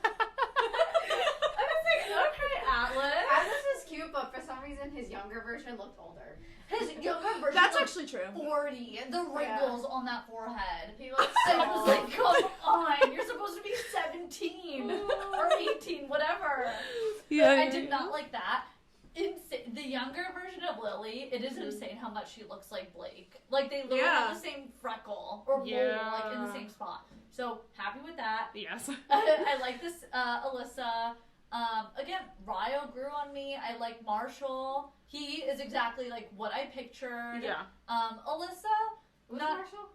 was like, okay, Atlas. Atlas was cute, but for some reason his younger version looked older. His younger version That's looked actually true. 40, the wrinkles on that forehead. He looked I was so like, come on, you're supposed to be 17 or 18, whatever. Yeah, I did not like that. The younger version of Lily, it is insane how much she looks like Blake. They literally have the same freckle or mole, in the same spot. So, happy with that. Yes. I like this Alyssa. Again, Ryo grew on me. I like Marshall. He is exactly like what I pictured. Yeah. Alyssa, Who's not Marshall?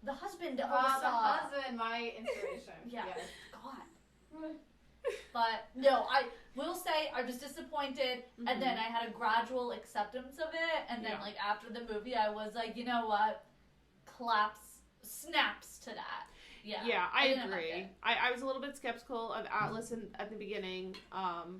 the husband. The Alyssa. husband, my inspiration. Yeah. Yes. God. But no, I will say I was disappointed, and then I had a gradual acceptance of it, and then Yeah. like after the movie, I was like, you know what, snaps to that. Yeah, Yeah, I didn't agree. like it. I was a little bit skeptical of Atlas at the beginning,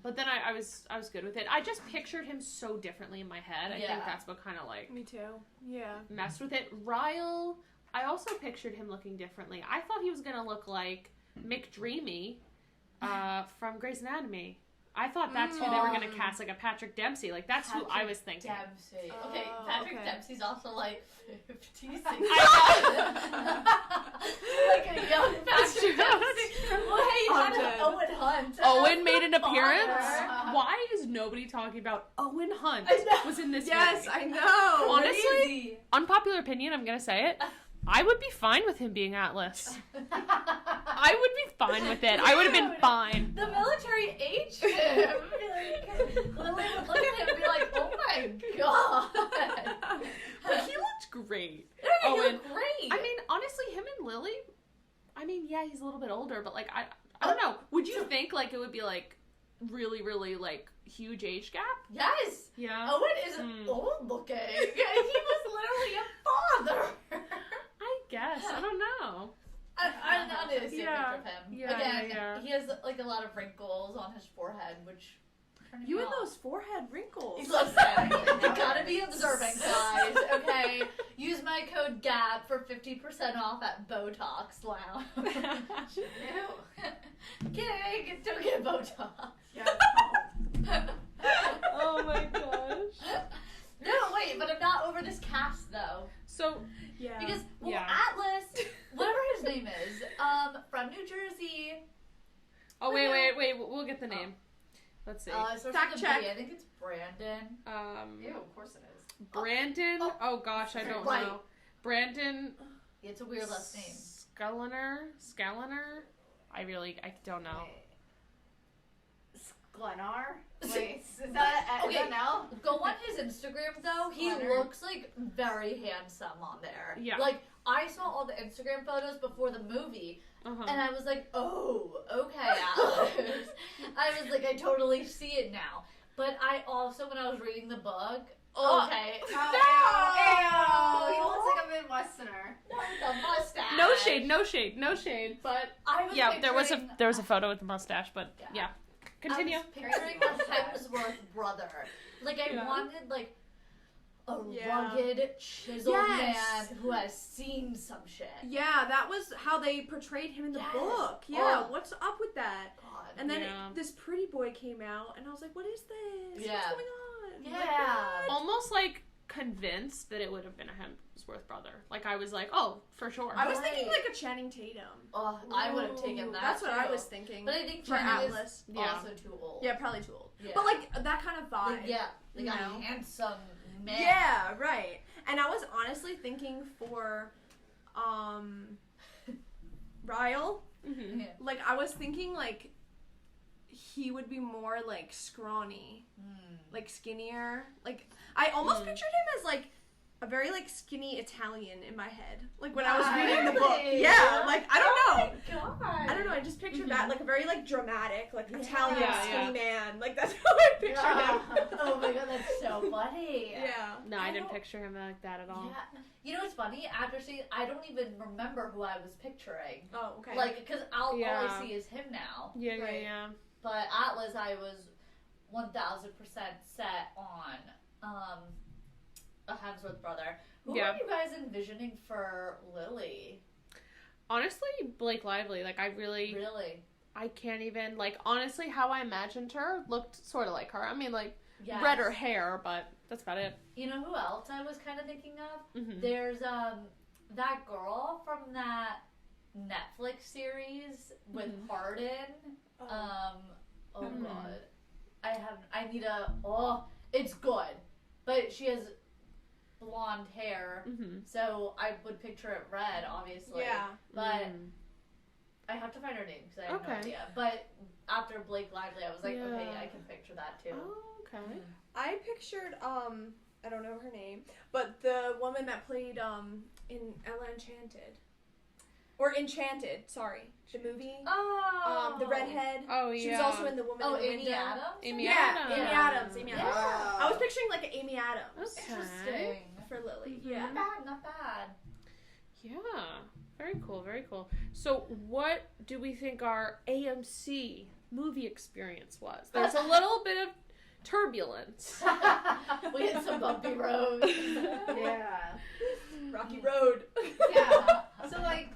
but then I was good with it. I just pictured him so differently in my head. I Yeah. think that's what kind of like Me too. Yeah. messed with it. Ryle, I also pictured him looking differently. I thought he was gonna look like McDreamy from Grey's Anatomy. I thought that's who they were gonna cast, like a Patrick Dempsey. Like that's who I was thinking. Dempsey. Okay, Oh, Patrick okay. Dempsey's also like 56. I Like a young Patrick Dempsey. Well, hey, you had dead. Owen Hunt. Owen made an appearance. Father. Why is nobody talking about Owen Hunt? I know. Was in this Yes, movie? I know. Honestly, Crazy. unpopular opinion, I'm gonna say it. I would be fine with him being Atlas. I would be fine with it. I would have been Dude. fine. The military aged him. Lily would look at him and be like, "Oh my god." But he looked great. He Owen. looked great. I mean, honestly, him and Lily. I mean, yeah, he's a little bit older, but like, I don't know. Would you think like it would be like really, really like huge age gap? yes. Yeah. Owen is old looking. He was literally a father. I guess. I don't know. I need to see Yeah. a picture of him. Yeah, Again, yeah. he has like a lot of wrinkles on his forehead, which turned You me and on. those forehead wrinkles. Listen, you gotta be observing, guys. Okay, use my code GAP for 50% off at Botox Lounge. Kidding, don't get Botox. Oh my gosh. No, wait, but I'm not over this cast though. So Yeah. Because Yeah. Atlas, whatever his name is, from New Jersey. oh wait, we'll get the name. Let's see. It starts Fact with a check. B. I think it's Brandon. Ew, of course it is. Brandon. Oh gosh, I don't Right. know. Brandon It's a weird last name. Scalliner. I don't know. Glenar? Wait, is that Okay. an L? Go on his Instagram though. He Leonard. looks like very handsome on there. Yeah. Like I saw all the Instagram photos before the movie, Uh-huh. and I was like, oh, okay, Alex. I was like, I totally see it now. But I also, when I was reading the book, okay, Oh, he looks like a Midwesterner. the mustache. No shade. But I was Yeah, there was picturing- a photo with the mustache, but yeah. Continue. I was picturing a Hemsworth brother. Like I Yeah. wanted like a Yeah. rugged, chiseled Yes. man who has seen some shit. Yeah, that was how they portrayed him in the Yes. book. Yeah, Oh. what's up with that? God. And then Yeah. this pretty boy came out, and I was like, what is this? Yeah. What's going on? Yeah. Like, what? Almost like convinced that it would have been a Hemsworth brother. Like I was like, oh, for sure. I was thinking Right. like a Channing Tatum. Oh, I would have taken Ooh, that. That's what too. I was thinking. But I think for Channing Atlas. is Yeah. also too old. Yeah, probably too old. Yeah. But like that kind of vibe. Like, yeah, like you a know? handsome man. Yeah, right. And I was honestly thinking for Ryle, Mhm. Yeah. like I was thinking like he would be more like scrawny, like skinnier. Like I almost pictured him as like a very like skinny Italian in my head. Like when I was reading the book. Really? Yeah, like I don't know. God. I don't know. I just pictured that like a very like dramatic, like Italian Yeah, skinny yeah. man. Like that's how I pictured him. Oh my god, that's so funny. Yeah. No, I didn't don't- picture him like that at all. Yeah. You know what's funny? After seeing, I don't even remember who I was picturing. Oh, okay. Like, because all Yeah. I see is him now. Yeah, Right. yeah. But Atlas, I was 1000% set on a Hemsworth brother. Who Yeah. are you guys envisioning for Lily? Honestly, Blake Lively. Like Really? I can't even like honestly how I imagined her looked sort of like her. I mean, like Yes. redder hair, but that's about it. You know who else I was kind of thinking of? Mhm. There's that girl from that Netflix series with Harden. Oh Mhm. god. It's good. But she has blonde hair. Mhm. So I would picture it red, obviously. Yeah. But Mm. I have to find her name because I have no Okay. idea. But after Blake Lively, I was like, okay, Yeah. I can picture that too. Oh, okay. I pictured I don't know her name, but the woman that played in Ella Enchanted. Or Enchanted, sorry. The movie. Oh, The redhead. Oh, She was yeah. also in The Woman Oh, in the Amy Window. Adams. Amy Yeah, Adams. Amy Adams. Amy Adams. Yeah. I was picturing like an Amy Adams Okay. Interesting. for Lily. Mhm. Yeah. Not bad, not bad. Yeah. Very cool, very cool. So what do we think our AMC movie experience was? There's a little bit of turbulence. We had some bumpy roads. Yeah. Rocky Road. Yeah. So like,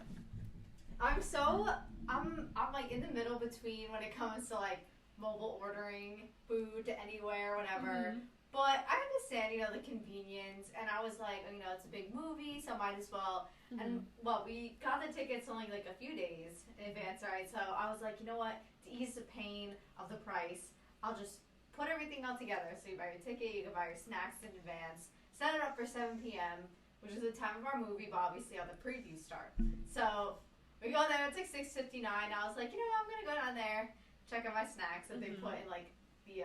I'm like in the middle between when it comes to like mobile ordering food to anywhere, whatever. But I understand, the convenience, and I was like, it's a big movie, so might as well. And well, we got the tickets only like a few days in advance, right? So I was like, you know what? To ease the pain of the price, I'll just put everything all together. So you buy your ticket, you can buy your snacks in advance, set it up for 7 p.m., which is the time of our movie, but obviously how the previews start. So we go there, it's like 6:59. I was like, I'm gonna go down there, check out my snacks that they put in like the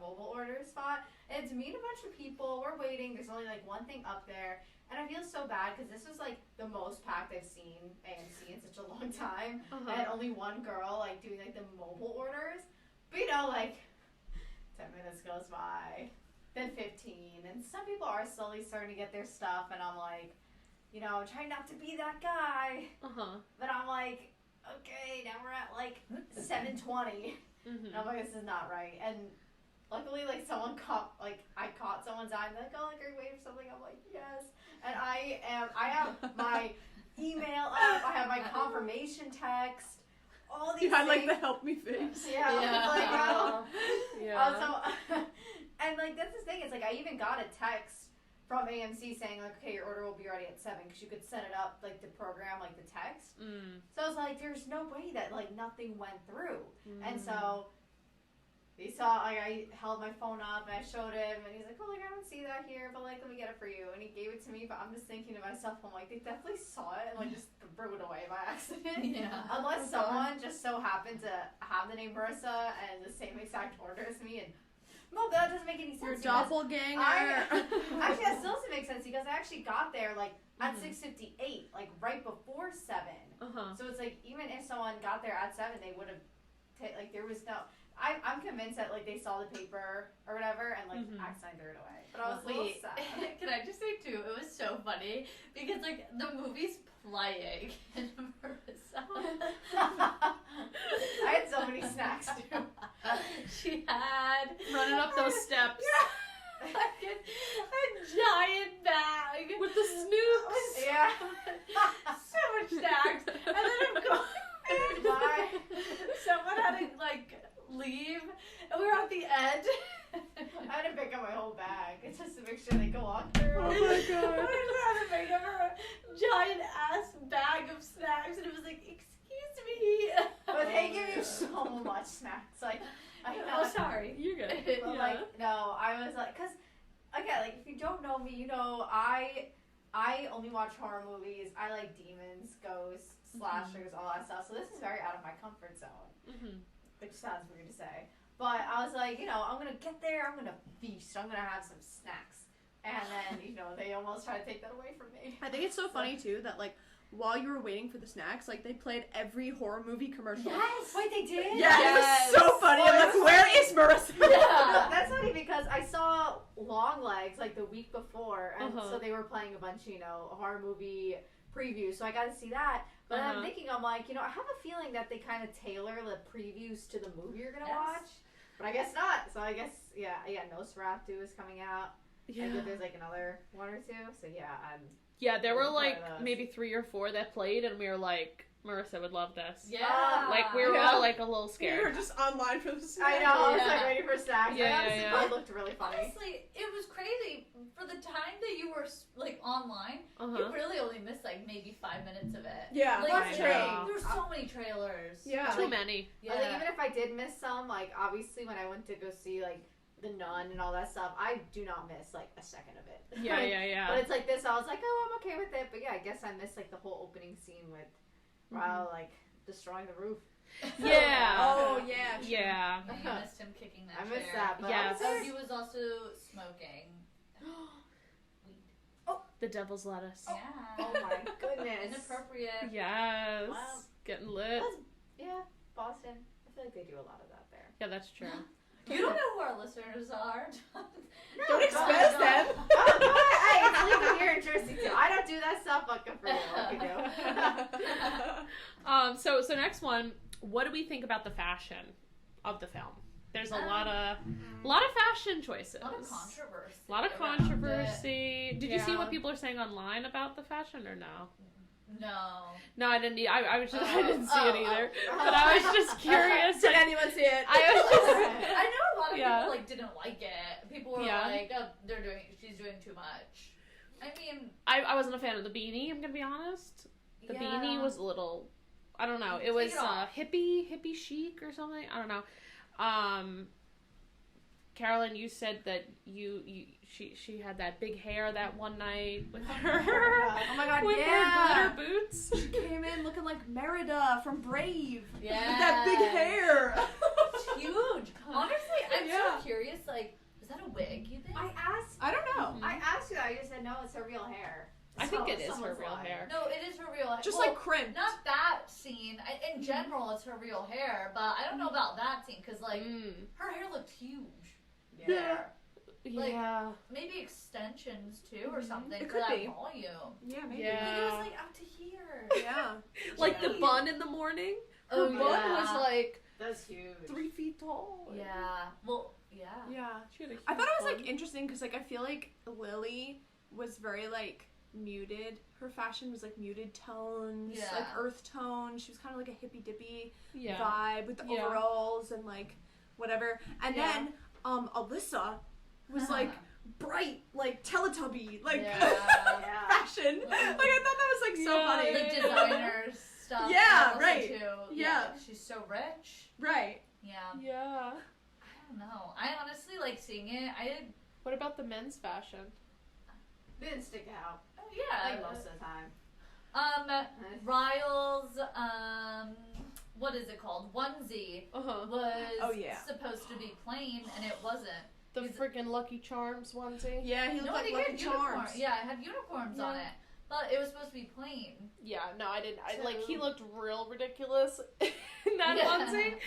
mobile order spot. And it's me and a bunch of people. We're waiting. There's only like one thing up there, and I feel so bad because this was like the most packed I've seen AMC in such a long time, and only one girl like doing like the mobile orders. But like 10 minutes goes by, then 15, and some people are slowly starting to get their stuff, and I'm like, trying not to be that guy, but I'm like, okay, now we're at like 7:20. And I'm like, this is not right. And luckily, like, I caught someone's eye. They're like, oh, like, are you waiting for something? I'm like, yes. And I have my email up. I have my confirmation text. All these You had like things. the help me face. Yeah. Yeah. Also, and like, that's the thing. It's like, I even got a text from AMC saying, like, okay, your order will be ready at 7, because you could set it up, like, the program, like, the text. So I was like, there's no way that, like, nothing went through. And so he saw, like, I held my phone up, and I showed him, and he's like, oh, like, I don't see that here, but, like, let me get it for you. And he gave it to me, but I'm just thinking to myself, I'm like, they definitely saw it and, like, just threw it away by accident. Yeah. Unless someone just so happened to have the name Marissa and the same exact order as me, and no, that doesn't make any sense. Your because doppelganger. actually, that still doesn't make sense because I actually got there like at 6:58, like right before 7. So it's like even if someone got there at 7, they would have like there was no. I'm convinced that like they saw the paper or whatever and like accidentally threw it away. But I was a little Wait, sad. can I just say too? It was so funny because like the movie's playing and Marissa. I had so many snacks too. She had Running up those steps fucking a giant bag with the snoops. Yeah. so much snacks, and then of course Bye. someone had to like leave, and we were at the end. I had to pick up my whole bag. It's just to make sure they can walk through. Oh my god. We just had to make up her giant ass bag of snacks, and it was like, excuse me. But they give you so much snacks. Like, Oh, sorry. You're good. But like, no, I was like, cause again, like if you don't know me, I only watch horror movies. I like demons, ghosts, slashers, all that stuff. So this is very out of my comfort zone, which sounds weird to say. But I was like, I'm gonna get there. I'm gonna feast. I'm gonna have some snacks. And then, they almost tried to take that away from me. I think it's so funny too that like while you were waiting for the snacks, like they played every horror movie commercial. Yes, wait, they did. Yeah, Yes. it was so funny. I'm like, where is Marissa? No, that's funny because I saw Long Legs like the week before, and so they were playing a bunch of horror movie previews, so I got to see that. But I'm thinking, I'm like, I have a feeling that they kind of tailor the previews to the movie you're gonna watch, but I guess not. So I guess yeah, Nosferatu is coming out. I think there's like another one or two. So yeah, Yeah, there were Part of like those. maybe 3 or 4 that played, and we were like, Marissa would love this. Yeah. Like we were Yeah. all like a little We were scared. just online for the snacks. I know. I was Yeah. like waiting for snacks. Yeah, I honestly yeah, thought yeah. it looked really funny. Honestly, it was crazy. For the time that you were like online, Uh-huh. you really only missed like maybe 5 minutes of it. Yeah, like, that's there- true. There's so many trailers. Yeah. Too many. Yeah. I was like, even if I did miss some, like obviously when I went to go see like The Nun and all that stuff, I do not miss like a second of it. Yeah, yeah, yeah. But it's like this, I was like, oh, I'm okay with it. But yeah, I guess I missed like the whole opening scene with, wow, like destroying the roof. Yeah. Oh yeah. True. Yeah. You missed him kicking that I chair. missed that. But Yes. Oh, he was also smoking. Weed. The devil's lettuce. Yeah. Oh my goodness. Inappropriate. Yes. Wow. Getting lit. Yeah, Boston. I feel like they do a lot of that there. Yeah, that's true. You don't know who our listeners are. Don't expose them. Hey, it's legal here in Jersey too. I don't do that stuff, but good for you. What you do? So next one, what do we think about the fashion of the film? There's a lot of fashion choices. A lot of controversy. A lot of around controversy. Did you see Yeah. what people are saying online about the fashion or no? it. No. No, I didn't. I was just I didn't see Oh, it either. oh. But I was just curious. Did anyone see it? I was just. I know a lot of Yeah. people like didn't like it. People were Yeah. like, "Oh, she's doing too much." I mean, I wasn't a fan of the beanie. I'm gonna be honest. The yeah. beanie was a little. I don't know. It Take was it off. hippie chic or something. I don't know. Carolyn, you said that she had that big hair that one night with her. Oh my god, with yeah. her glitter boots. She came in looking like Merida from Brave. Yeah. With that big hair. It's huge. Honestly, I'm Yeah. so curious. Like, is that a wig? You think? I asked. I don't know. I asked you that. You said no. It's her real hair. I think So, it is her someone's real lying. hair. No, it is her real hair. Just Well, like crimped. not that scene. In general, it's her real hair, but I don't know about that scene because like her hair looked huge. Yeah. Like, Yeah. Maybe extensions too, or something It for could that be. volume. Yeah, maybe. Yeah. Like, it was like up to here. Yeah. Like the bun in the morning. Her Oh, bun yeah. was like That's huge. 3 feet tall. Yeah. Well, yeah. Yeah. She had a I thought it was huge like interesting because like I feel like Lily was very like muted. Her fashion was like muted tones, Yeah. like earth tone. She was kind of like a hippy dippy bun. Yeah. vibe with the Yeah. overalls and like whatever. And Yeah. then Alyssa was like bright, like Teletubby, like Yeah. Yeah. fashion. Like I thought that was like so Yeah. funny. Like designer stuff. Yeah, and also, right. Too, Yeah. like, she's so rich. Right. Yeah. Yeah. I don't know. I honestly like seeing it. I did. What about the men's fashion? They didn't stick out. Oh, yeah. Like most of the time. Ryle's what is it called? Onesie Uh-huh. was Oh, yeah. supposed to be plain and it wasn't. The He's- freaking Lucky Charms onesie. Yeah, he looked No, like they Lucky had unicorns. Charms. Yeah, it had unicorns on Yeah. it, but it was supposed to be plain. Yeah, no, I didn't. So- Like, he looked real ridiculous in that Yeah. onesie.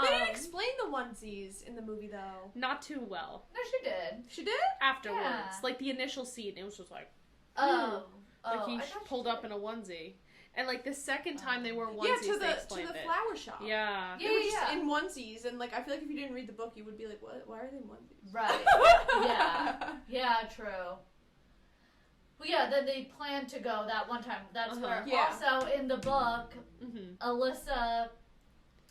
They didn't explain the onesies in the movie though. Not too well. No, she did. She did? Afterwards. Yeah. Like, the initial scene, it was just like, Oh, like he I thought she pulled did. up in a onesie. And, like, the second time they wore onesies, Yeah, to they the explained it. flower shop. Yeah. Yeah, They were just yeah. in onesies, and like I feel like if you didn't read the book, you would be like, "What? Why are they in onesies?" Right. Yeah. Yeah, true. Well, yeah, then they planned to go that one time. That's Uh-huh. where Yeah. also in the book, Mm-hmm. Alyssa,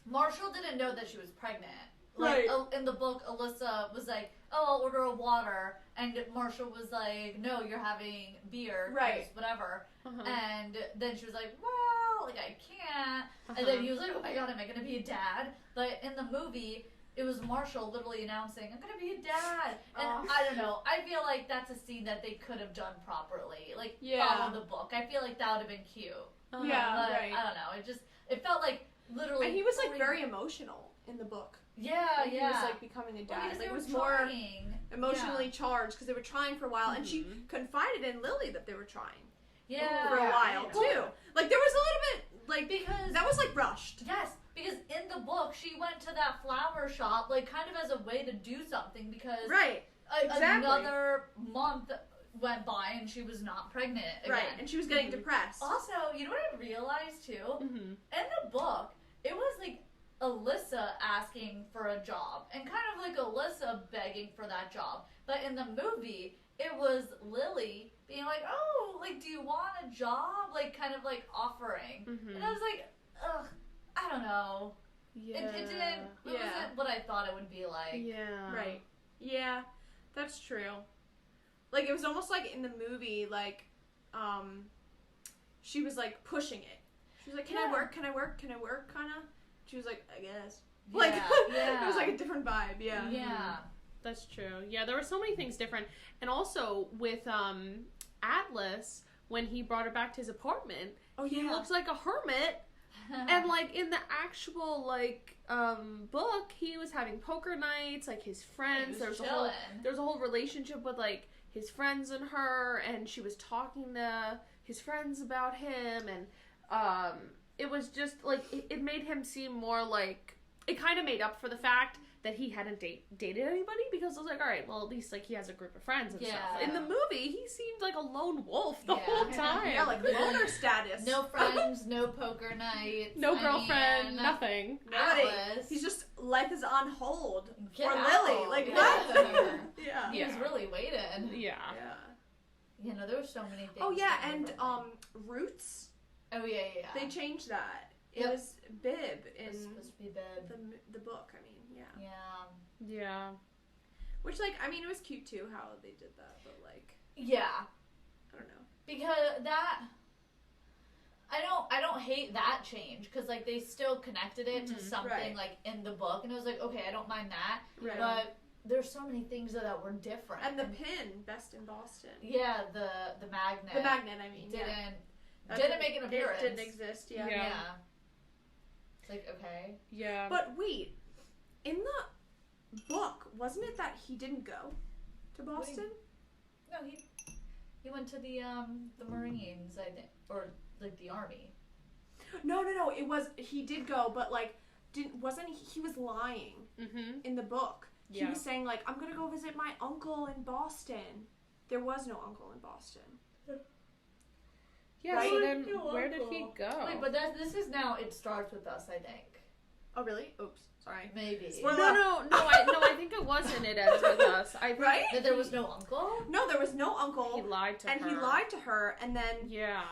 Marshall didn't know that she was pregnant. Like, Right. in the book, Alyssa was like, "Oh, I'll order a water," and Marshall was like, "No, you're having beer, 'cause Right. Whatever." Uh-huh. And then she was like, "Well, like I can't." And then he was like, "Oh my god, am I gonna be a dad?" But in the movie, it was Marshall literally announcing, "I'm gonna be a dad." And I don't know. I feel like that's a scene that they could have done properly. Like Yeah. follow the book. I feel like that would have been cute. Uh-huh. Yeah. But right. I don't know. It felt like literally. And he was like 3 very emotional in the book. Yeah, When yeah. He was like becoming a Well, dad. because Like, they it were was more trying. emotionally charged because they were trying for a while, and she Mhm. confided in Lily that they were trying Yeah. for a Yeah. while Well, too. Like there was a little bit like Because that was like rushed. yes, because in the book she went to that flower shop like kind of as a way to do something because Right. Exactly. another month went by and she was not pregnant again. Right. And she was getting depressed. Also, you know what I realized too? Mm-hmm. In the book, it was like Alyssa asking for a job and kind of like Alyssa begging for that job. But in the movie, it was Lily being like, "Oh, like, do you want a job?" Like, kind of like offering. Mhm. And I was like, ugh, I don't know. Yeah. It didn't. It Yeah. wasn't what I thought it would be like. Yeah. Right. Yeah, that's true. Like it was almost like in the movie, like, she was like pushing it. She was like, "Can I Yeah. work? Can I work? Can I work?" Kind of. She was like, "I guess." Yeah, Like yeah. it was like a different vibe. Yeah. Yeah. That's true. Yeah, there were so many things different. And also with Atlas, when he brought her back to his apartment, Oh he yeah. looks like a hermit And like in the actual book, he was having poker nights, like his friends. He was There chilling. was a whole relationship with like his friends and her, and she was talking to his friends about him, and it was just like it made him seem more like, it kind of made up for the fact that he hadn't dated anybody, because I was like, all right, well, at least like he has a group of friends and stuff. In the movie, he seemed like a lone wolf the whole time. Yeah, like loner status. No friends, no poker nights. No girlfriend, nothing. Atlas. He's just, life is on hold Get for out. Lily. Like, Yeah. what? Yeah. He was really waiting. Yeah. Yeah. You know, there were so many things. Oh, yeah, going and, differently. Roots, Oh, yeah. they changed that. It Yep. was Bib It in was supposed to be Bib. the book, I mean, yeah. Yeah. Yeah. Which, like, I mean, it was cute, too, how they did that, but, like, Yeah. I don't know. Because that, I don't hate that change, because like they still connected it to something right. like in the book, and it was like, okay, I don't mind that, Right. but there's so many things that were different. And the pin, Best in Boston. yeah, the magnet, The magnet, I mean, yeah. didn't make an appearance. It didn't exist, yeah. Yeah. It's like, okay. Yeah. But wait, in the book, wasn't it that he didn't go to Boston? No, he went to the Marines, I think, or like the Army. No. It was, he did go, but like, he was lying Mm-hmm. in the book. He Yeah. was saying like, I'm gonna go visit my uncle in Boston. There was no uncle in Boston. Yeah, Right? so then where did he go? Wait, but this is now, It Starts With Us, I think. Oh really? Oops, sorry. Maybe. Spoiler. No, I think it wasn't It Ends With Us. I think Right? That there was no uncle? No, there was no uncle. he lied to and her. he lied to her, and then Yeah.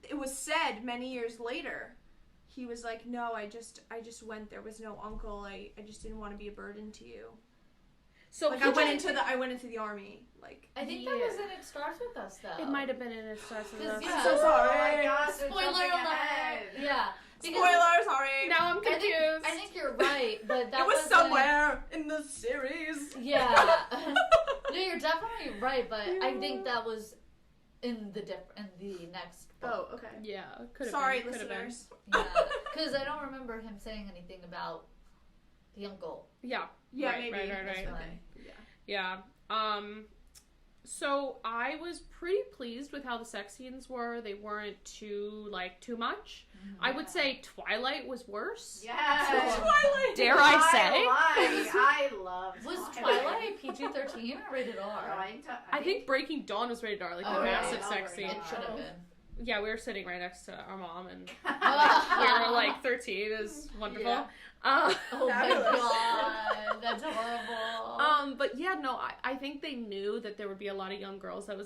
it was said many years later. He was like, no, I just went. There was no uncle. I just didn't want to be a burden to you. So Like he I went just- into the army. Like I think Yeah. that was in It Starts With Us, though. It might have been in It Starts With 'Cause, Us. yeah. I'm so sorry. Oh my gosh, we're Spoiler jumping alert! ahead. Yeah. Because Spoiler, sorry. Now I'm I think, confused. I think you're right, but that it was wasn't- somewhere in the series. Yeah. No, you're definitely right, but I think that was in the next book. Oh, okay. Yeah, could have Sorry, been. Could have been. listeners. Yeah. Because I don't remember him saying anything about the uncle. Yeah. Yeah, right, maybe. Right. That's fine. Okay. Yeah. Yeah. So I was pretty pleased with how the sex scenes were. They weren't too much. I would say Twilight was worse. Yes. Twilight. Dare I say? I love Was Twilight PG-13 or rated R? I think Breaking Dawn was rated R, like Oh, the right. massive Oh, sex right. scene. It should have been. Yeah, we were sitting right next to our mom, and we oh were like 13. It was wonderful. Yeah. Uh, my Fabulous. god, that's horrible. But yeah, no, I think they knew that there would be a lot of young girls that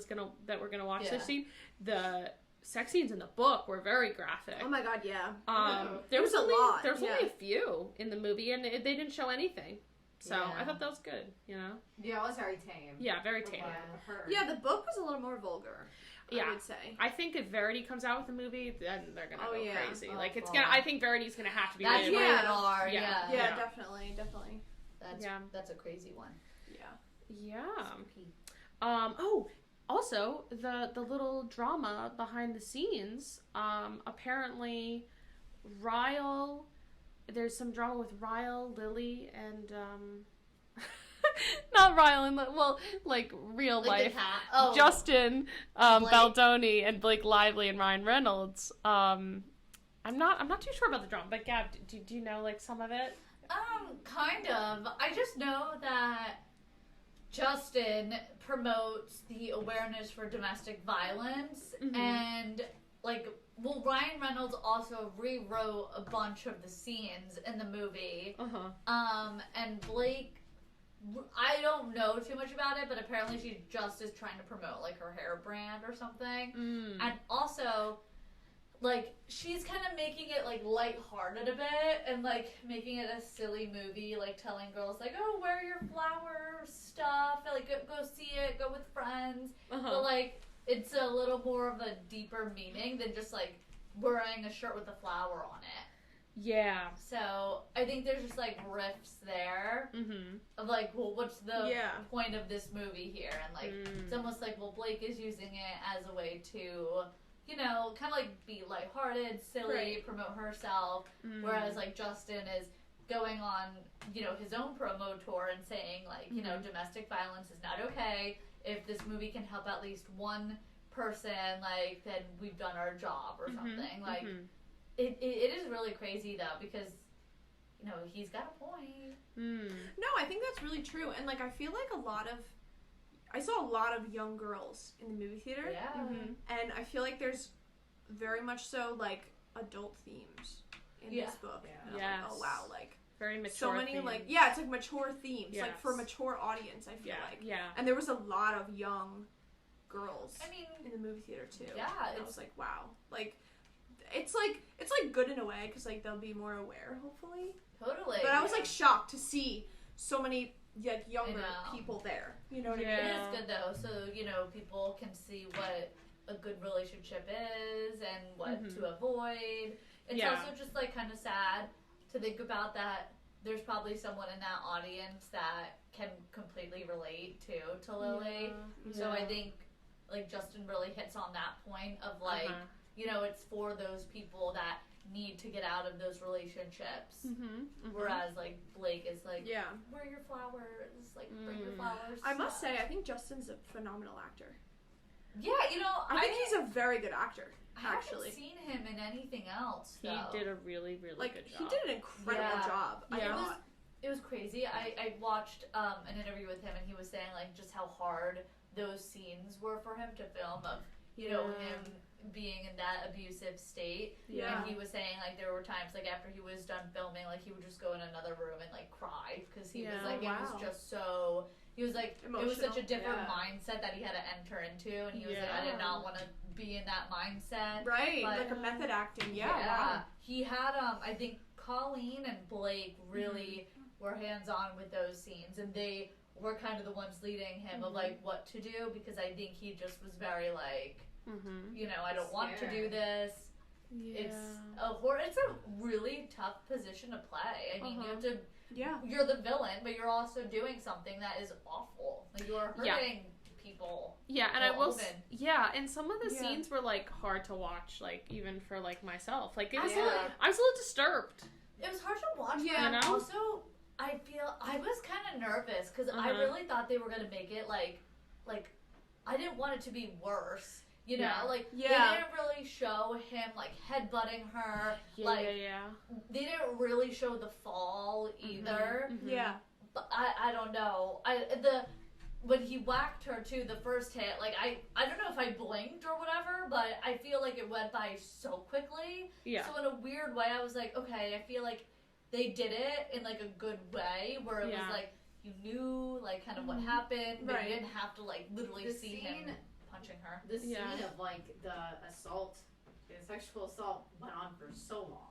were gonna watch Yeah. this scene. The sex scenes in the book were very graphic. Oh my god, yeah. There was a only lot, there was yeah. only a few in the movie, and they didn't show anything. So Yeah. I thought that was good. You know, Yeah, it was very tame. yeah, very tame. Yeah, the book was a little more vulgar. Yeah. I would say. I think if Verity comes out with a movie, then they're gonna Oh, go yeah. crazy. Oh, Like it's fuck. gonna. I think Verity's gonna have to be That's rated Yeah. rated R. Yeah. Yeah. Yeah, Yeah. definitely. That's a crazy one. Yeah. Yeah. Oh, also the little drama behind the scenes. Apparently, Ryle. There's some drama with Ryle, Lily, and not Ryle and like real Like the life. cat. Oh, Justin Blake. Baldoni and Blake Lively and Ryan Reynolds. I'm not too sure about the drama, but Gab, do you know like some of it? Kind of. I just know that Justin promotes the awareness for domestic violence, and Ryan Reynolds also rewrote a bunch of the scenes in the movie. And Blake, I don't know too much about it, but apparently she just is trying to promote like her hair brand or something. And also, like, she's kind of making it like lighthearted a bit and like making it a silly movie, like telling girls like, oh, wear your flower stuff, and, like go see it, go with friends. But like it's a little more of a deeper meaning than just like wearing a shirt with a flower on it. Yeah. So I think there's just like riffs there of like, well, what's the point of this movie here? And like it's almost like, well, Blake is using it as a way to, you know, kind of like be lighthearted, silly, Right. promote herself. Whereas like Justin is going on, you know, his own promo tour and saying like, you know, domestic violence is not okay. If this movie can help at least one person, like, then we've done our job or something. Like, it is really crazy though, because, you know, he's got a point. No, I think that's really true. And, like, I feel like I saw a lot of young girls in the movie theater. Yeah. And I feel like there's very much so, like, adult themes in Yeah. this book. Yeah. And I'm Yes. like, oh, wow, like, Very mature. so many, themes. like, yeah, it's like mature themes. Like, Yes. for a mature audience, I feel like. Yeah. And there was a lot of young girls I mean, in the movie theater, too. Yeah, And I it's- was like, wow. Like, it's like good in a way, because, like, they'll be more aware, hopefully. totally. But I was, like, shocked to see so many, like, younger know. people there. You know what Yeah. I mean? It is good though, so, you know, people can see what a good relationship is and what to avoid. It's Yeah. also just like kind of sad to think about that there's probably someone in that audience that can completely relate to Lily. So I think like Justin really hits on that point of like, you know, it's for those people that need to get out of those relationships. Whereas like Blake is like, Yeah. where are your flowers? Like, bring your flowers. I must stuff. say, I think Justin's a phenomenal actor. Yeah, you know, I think he's a very good actor, I actually. haven't seen him in anything else. He Though. did a really, really Like, good job. he did an incredible Yeah. job. I Yeah. thought. It was crazy. I watched an interview with him, and he was saying like just how hard those scenes were for him to film of, you know, him being in that abusive state. Yeah. And he was saying like there were times like after he was done filming, like he would just go in another room and like cry because he was Yeah. like it Wow. was just so. He was like it was such a Emotional. different Yeah. mindset that he had to enter into, and he was like I Yeah. did not want to be in that mindset. Right, But- like a method acting. Yeah, wow. He had I think Colleen and Blake really were hands on with those scenes, and they were kind of the ones leading him of like what to do, because I think he just was very like, you know, I don't want to do Scared. this. It's a really tough position to play. I mean, you have to. Yeah. You're the villain, but you're also doing something that is awful. Like you are Yeah. hurting people. Yeah, and I will. Open. And some of the Yeah. scenes were like hard to watch, like even for like myself. Like it was, Yeah. I was a little disturbed. It was hard to watch, Yeah. but You know? also I feel I was kind of nervous because I really thought they were gonna make it like I didn't want it to be worse. You know, Yeah. like Yeah. they didn't really show him like headbutting her. Like they didn't really show the fall either. Yeah. But I don't know. When he whacked her too, the first hit, like I don't know if I blinked or whatever, but I feel like it went by so quickly. Yeah. So in a weird way, I was like, okay, I feel like they did it in like a good way, where it Yeah. was like you knew like kind of what happened, but Right. you didn't have to like literally The see scene- him punching her. The scene Yeah. of like the assault, the sexual assault went on for so long.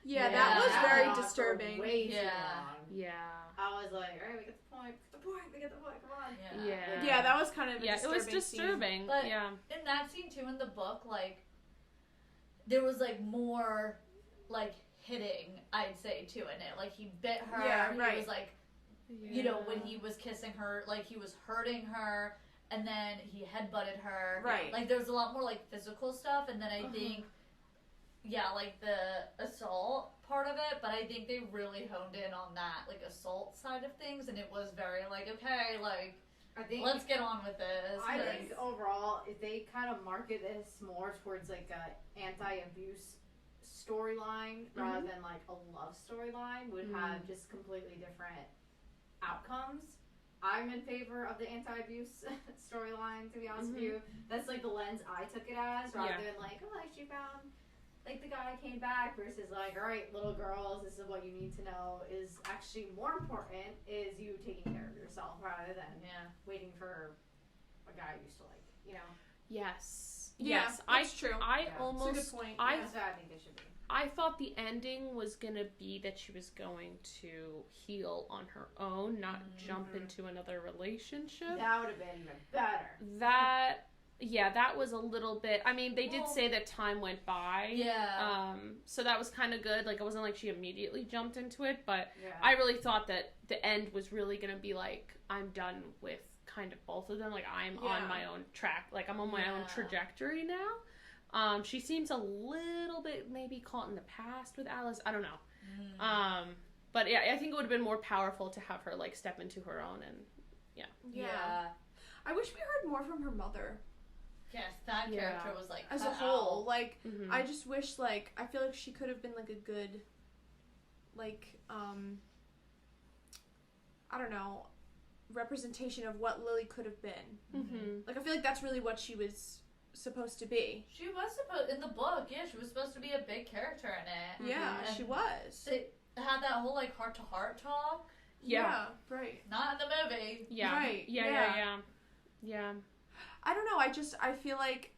Yeah, Yeah. that was Went very on for disturbing. Way too Yeah. long. Yeah. I was like, all right, we get the point. We get the point. Come on. Yeah. Yeah, that was kind of a Yeah, it was scene. disturbing. But yeah. in that scene too, in the book, like there was like more like hitting, I'd say, too in it. Like he bit her. Yeah, He right. was like, you know, when he was kissing her, like he was hurting her, and then he headbutted her. Right. Like there was a lot more like physical stuff, and then I think, yeah, like the assault part of it. But I think they really honed in on that like assault side of things, and it was very like, okay, like I think let's get on with this. I 'cause- think overall, if they kind of market this more towards like a anti-abuse storyline rather than like a love storyline, would have just completely different outcomes. I'm in favor of the anti-abuse storyline, to be honest with you. That's like the lens I took it as, rather than like, oh, like she found like the guy came back, versus like, all right, little girls, this is what you need to know. Is actually more important is you taking care of yourself rather than waiting for a guy you used to like, you know. Yes. Yeah, Yes. that's true. I Yeah. almost. It's a good point. That's what I think it should be. I thought the ending was gonna be that she was going to heal on her own, not jump into another relationship. That would have been even better. That was a little bit. I mean, they did Well, say that time went by. Yeah. So that was kind of good. Like, it wasn't like she immediately jumped into it, but Yeah. I really thought that the end was really gonna be like, I'm done with kind of both of them. Like, I'm on my own track. Like, I'm on my own Yeah. trajectory now. She seems a little bit maybe caught in the past with Alice. I don't know. But yeah, I think it would have been more powerful to have her like step into her own and Yeah. I wish we heard more from her mother Yes, that Yeah. character was like as a cut whole. out. Like, Mhm. I just wish, like, I feel like she could have been, like, a good, like, I don't know, representation of what Lily could have been. Mm-hmm. Like, I feel like that's really what she was supposed to be. She was supposed in the book. Yeah, she was supposed to be a big character in it. Yeah, And she was. They had that whole like heart to heart talk. Yeah. Right. Not in the movie. Yeah. Right, Yeah. I don't know, I feel like,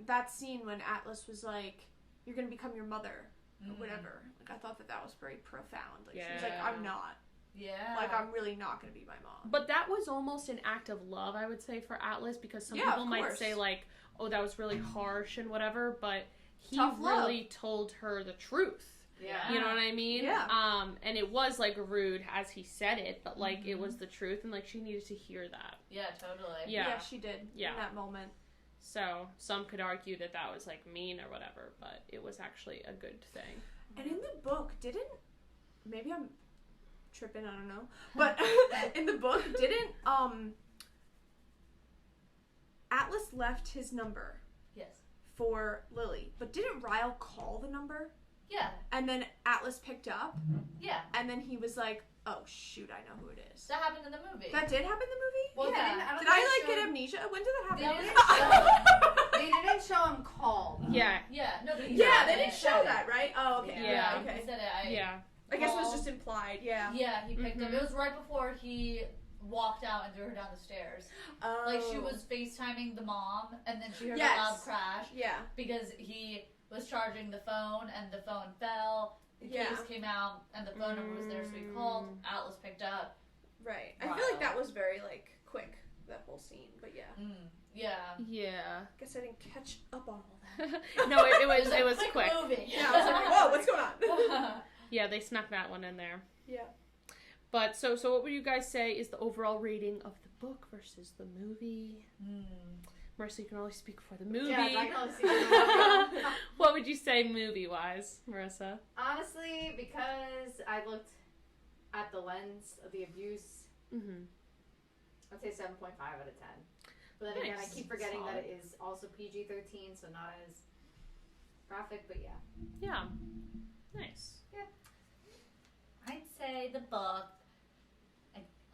that scene when Atlas was like, you're gonna become your mother, or whatever. Like, I thought that was very profound. Like, she was like, Yeah. I'm not. Yeah. Like, I'm really not gonna be my mom. But that was almost an act of love, I would say, for Atlas, because some Yeah, people of might course. say, like, oh, that was really harsh and whatever, but he Tough love. really told her the truth. Yeah. You know what I mean? Yeah. And it was, like, rude as he said it, but, like, it was the truth, and, like, she needed to hear that. Yeah, totally. Yeah. She did. Yeah. In that moment. So, some could argue that that was, like, mean or whatever, but it was actually a good thing. And in the book, maybe I'm tripping, I don't know. But in the book, Atlas left his number Yes. for Lily, but didn't Ryle call the number? Yeah. And then Atlas picked up, Yeah. and then he was like, oh shoot, I know who it is. That happened in the movie. That did happen in the movie? Well, Yeah, yeah. don't Did think I, like, showed- get amnesia? When did that They happen? didn't show, they didn't show him call. Yeah. Yeah. No, but he Yeah, said they it. didn't show that, right? Oh, okay. Yeah. Okay. He said it. Yeah. I guess it was Well, just implied, yeah. Yeah, he picked up. Mhm. It was right before he walked out and threw her down the stairs. Oh. Like she was FaceTiming the mom, and then she heard Yes. a loud crash Yeah. because he was charging the phone, and the phone fell. The Yeah. case came out, and the phone number was there, so he called. Atlas picked up. Right. I Wow. feel like that was very, like, quick, that whole scene, but yeah. Yeah. Yeah. Guess I didn't catch up on all that. No, it was a quick. movie. Yeah, I was like, whoa, what's going on? Yeah, they snuck that one in there. Yeah. But so what would you guys say is the overall rating of the book versus the movie? Marissa, you can only speak for the movie. Yeah, I can only see the What would you say movie-wise, Marissa? Honestly, because I looked at the lens of the abuse, Mm-hmm. I'd say 7.5 out of 10. But then again, I Nice. keep forgetting Solid. that it is also PG-13, so not as graphic, but yeah. Yeah. Nice. I'd say the book.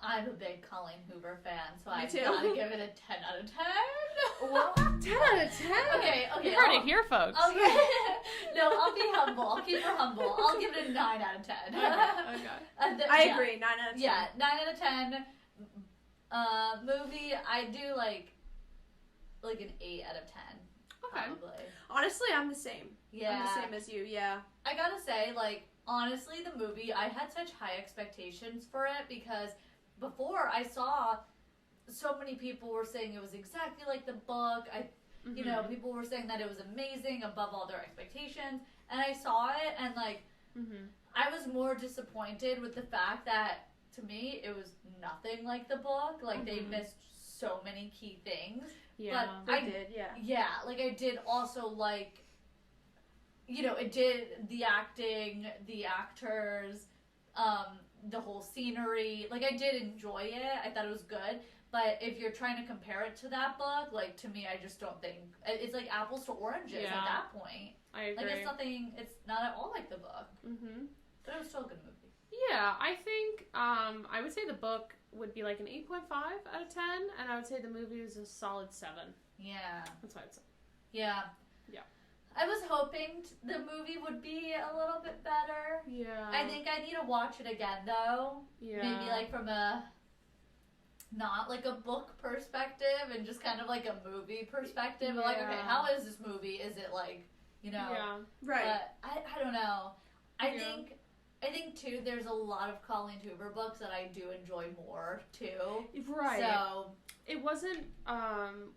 I'm a big Colleen Hoover fan, so I too. gotta give it a 10 out of 10. What? 10 out of 10? Okay, You heard I'll- it here, folks. Okay. No, I'll be humble. I'll keep her humble. I'll give it a 9 out of 10. Okay. I agree, 9 out of 10. Yeah, 9 out of 10. Movie, I do like an 8 out of 10. Okay. Probably. Honestly, I'm the same. Yeah. I'm the same as you, yeah. I gotta say, like, honestly, the movie, I had such high expectations for it because before I saw so many people were saying it was exactly like the book. You know, people were saying that it was amazing, above all their expectations. And I saw it, and, like, I was more disappointed with the fact that, to me, it was nothing like the book. Like, they missed so many key things. Yeah. But I did, yeah. Yeah, like, I did also like, you know, it did the acting, the actors, the whole scenery. Like, I did enjoy it. I thought it was good. But if you're trying to compare it to that book, like, to me, I just don't think it's like apples to oranges Yeah. at that point. I agree. Like, it's not at all like the book. Mm-hmm. But it was still a good movie. Yeah, I think I would say the book would be like an 8.5 out of 10, and I would say the movie is a solid 7. Yeah. That's what I'd say. Yeah. Yeah. I was hoping the movie would be a little bit better. Yeah. I think I need to watch it again, though. Yeah. Maybe, like, from a not like a book perspective and just kind of like a movie perspective. Like, okay, Yeah. how is this movie? Is it like, you know? Yeah. Right. But I don't know. I Yeah. think too. There's a lot of Colleen Hoover books that I do enjoy more too. Right. So It wasn't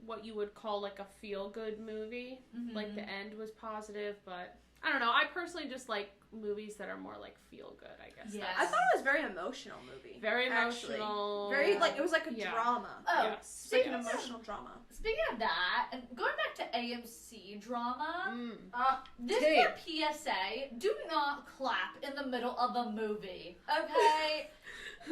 what you would call like a feel-good movie. mhm. Like the end was positive, but I don't know. I personally just like movies that are more like feel good, I guess. Yes. That's I thought it was a very emotional movie. very actually. emotional. Very it was like a Yeah. drama. Oh, Yes. It's like speaking an of, emotional drama. speaking of that, and going back to AMC drama, Mm. this is your PSA. Do not clap in the middle of a movie, okay?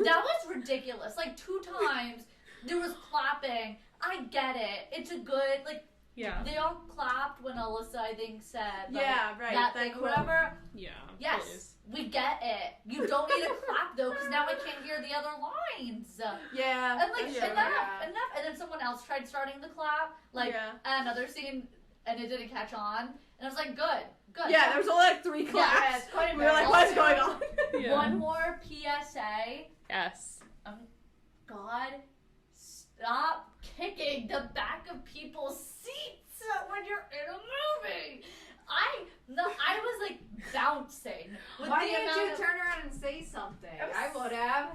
That was ridiculous. Like 2 times there was clapping. I get it. It's a good, like, Yeah. they all clapped when Alyssa, I think, said, like, Yeah, right, that that thing, quote. whatever. Yeah. Yes, please. we get it. You don't need to clap though, because now I can't hear the other lines. Yeah. And like that's enough, true. enough. And then someone else tried starting the clap, like Yeah. another scene, and it didn't catch on. And I was like, good. Yeah, there was only like 3 claps. it's quite we were like, what's going on? Yeah. One more PSA. Yes. God, stop kicking the back of people's seats when you're in a movie. I was like bouncing. With Why the didn't amount you of- turn around and say something? I was- I would have.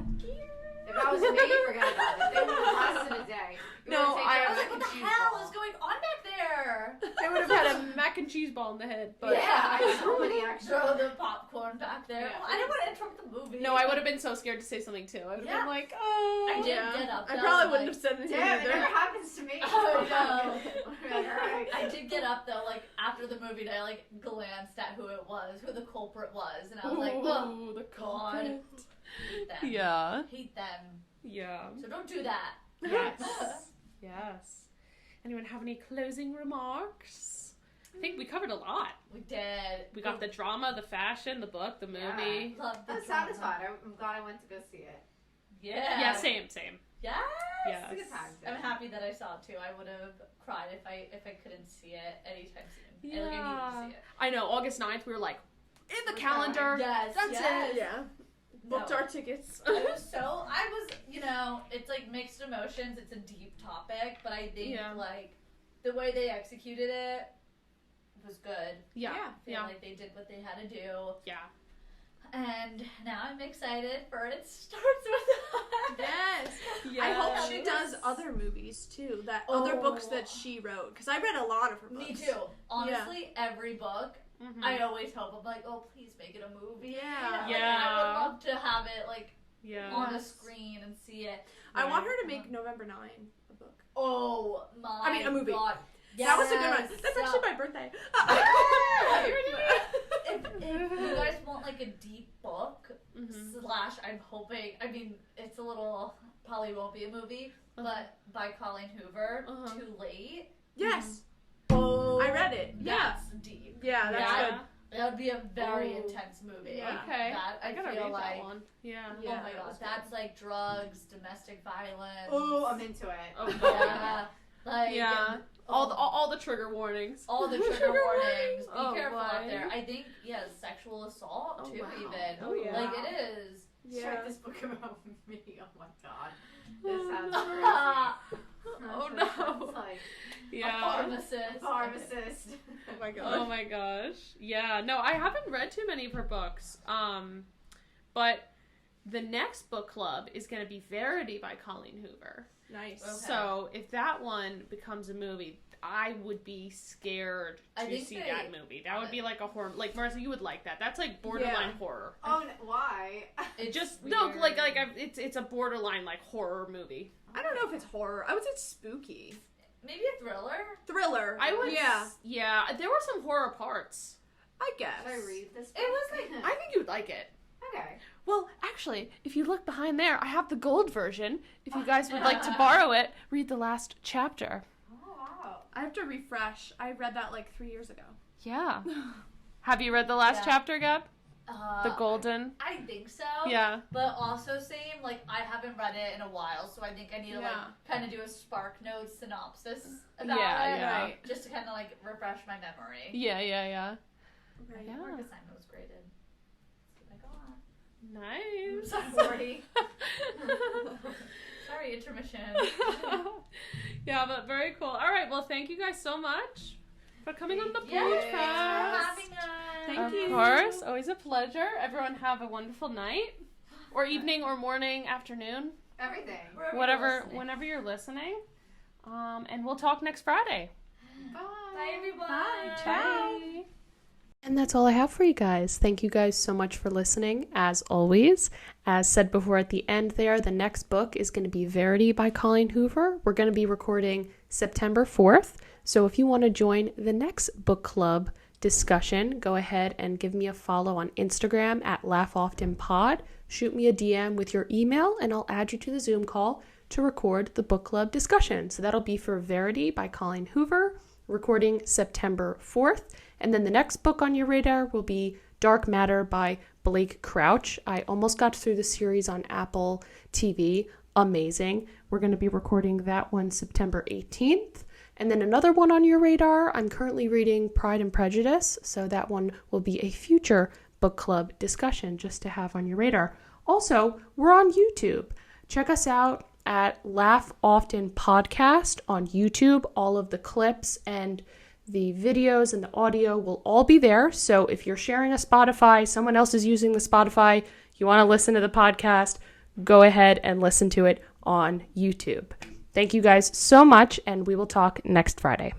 If I was me, forget about it. They would have lasted a day. You No, would've taken I a I was like, mac what and the cheese hell ball. is going on back there? I would have had a mac and cheese ball in the head, but Yeah, I had so many extra. Throw the popcorn back there. Yeah. I didn't want to interrupt the movie. no, I would have been so scared to say something too. I would have Yeah. been like, oh. I did get up. I though, probably like- wouldn't have said anything Damn, it never either. happens to me. Oh, no. Like, alright. I did get up though, like after the movie, and I like glanced at who it was, who the culprit was, and I was like, oh, Ooh, the God. culprit. hate them. Yeah. Hate them. Yeah. So don't do that. Yes. Yes. Anyone have any closing remarks? I think we covered a lot. We did. We got the drama, the fashion, the book, the movie. Love the I'm drama. satisfied. I'm glad I went to go see it. Yeah. Yeah, same. Yes. Yes. It's a good time. I'm happy that I saw it too. I would have cried if I couldn't see it anytime soon. Yeah. Like, I needed to see it. I know, August 9th, we were like, in the We're calendar. Yes. That's yes. it. Yeah. Booked No. our tickets. I was, it's like mixed emotions. It's a deep topic, but I think Yeah. like the way they executed it was good. Yeah. I feel Yeah. like they did what they had to do. Yeah. And now I'm excited for It Starts With Us. Yes. Yeah. I hope she does other movies too. Other books that she wrote. Because I read a lot of her books. Me too. Honestly, every book, Mhm. I always hope, I'm like, oh, please make it a movie. Yeah. Like, I Yeah. would love to have it like Yeah. on a Yes. screen and see it. I want her to make November 9 a book. Oh my I mean, a movie. God. That was a good Yes. one. That's actually my birthday. If you guys want like a deep book Mhm. / I'm hoping, I mean, it's a little, probably won't be a movie, but by Colleen Hoover, Uh-huh. Too Late. Yes. Oh, I read it. Yeah. That's deep. Yeah, that's Yeah. good. That would be a very Ooh. intense movie. Yeah. Okay. That I gotta feel read like, that one. Yeah. Yeah, oh my that god, was good. that's like drugs, domestic violence. Oh, I'm into it. Oh, Yeah. Like, Yeah. All the trigger warnings. all the trigger warnings. Be Oh, careful out my. there. I think, sexual assault Oh, too, wow. even. Oh, yeah. Like it is. Write this book about me. Oh my god. This sounds Ah, crazy. Oh, That no. sounds like Yeah. pharmacist. pharmacist. Oh my Oh my gosh. Yeah. No, I haven't read too many of her books. But the next book club is going to be Verity by Colleen Hoover. Nice. Okay. So if that one becomes a movie, I would be scared I to think see they- that movie. That would be like a horror. Like Marissa, you would like that. That's like borderline Yeah. horror. Oh, why? It's Just weird. no, like it's a borderline like horror movie. I don't know if it's horror. I would say it's spooky. Maybe a thriller. Thriller. I would. Yeah. Yeah. There were some horror parts. I guess. Should I read this? It was like- book? I think you'd like it. Okay. Well, actually, if you look behind there, I have the gold version. If you guys would like to borrow it, read the last chapter. Oh wow. I have to refresh. I read that like 3 years ago. Yeah. Have you read the last Yeah. chapter, Gab? The Uh, golden. I think so. Yeah. But also same, like I haven't read it in a while, so I think I need to Yeah. like kind of do a Spark Notes synopsis about Yeah, it. yeah. Right. Just to kind of like refresh my memory. Yeah. Right. Yeah. Work assignment was graded. That's what I got. Nice. Sorry. Sorry, intermission. Yeah, but very cool. All right, well, thank you guys so much for coming on the Yay, podcast. thanks for having us. Thank Of you. course, always a pleasure. Everyone have a wonderful night, or evening, or morning, afternoon, Everything. Wherever you're whatever, listening. whenever you're listening. And we'll talk next Friday. Bye. Bye, everyone. Bye. Bye. And that's all I have for you guys. Thank you guys so much for listening, as always. As said before at the end there, the next book is going to be Verity by Colleen Hoover. We're going to be recording September 4th. So if you want to join the next book club discussion, go ahead and give me a follow on Instagram at LaughOftenPod. Shoot me a DM with your email and I'll add you to the Zoom call to record the book club discussion. So that'll be for Verity by Colleen Hoover, recording September 4th. And then the next book on your radar will be Dark Matter by Blake Crouch. I almost got through the series on Apple TV. Amazing. We're going to be recording that one September 18th. And then another one on your radar, I'm currently reading Pride and Prejudice. So that one will be a future book club discussion just to have on your radar. Also, we're on YouTube. Check us out at Laugh Often Podcast on YouTube. All of the clips and the videos and the audio will all be there. So if you're sharing a Spotify, someone else is using the Spotify, you want to listen to the podcast, go ahead and listen to it on YouTube. Thank you guys so much, and we will talk next Friday.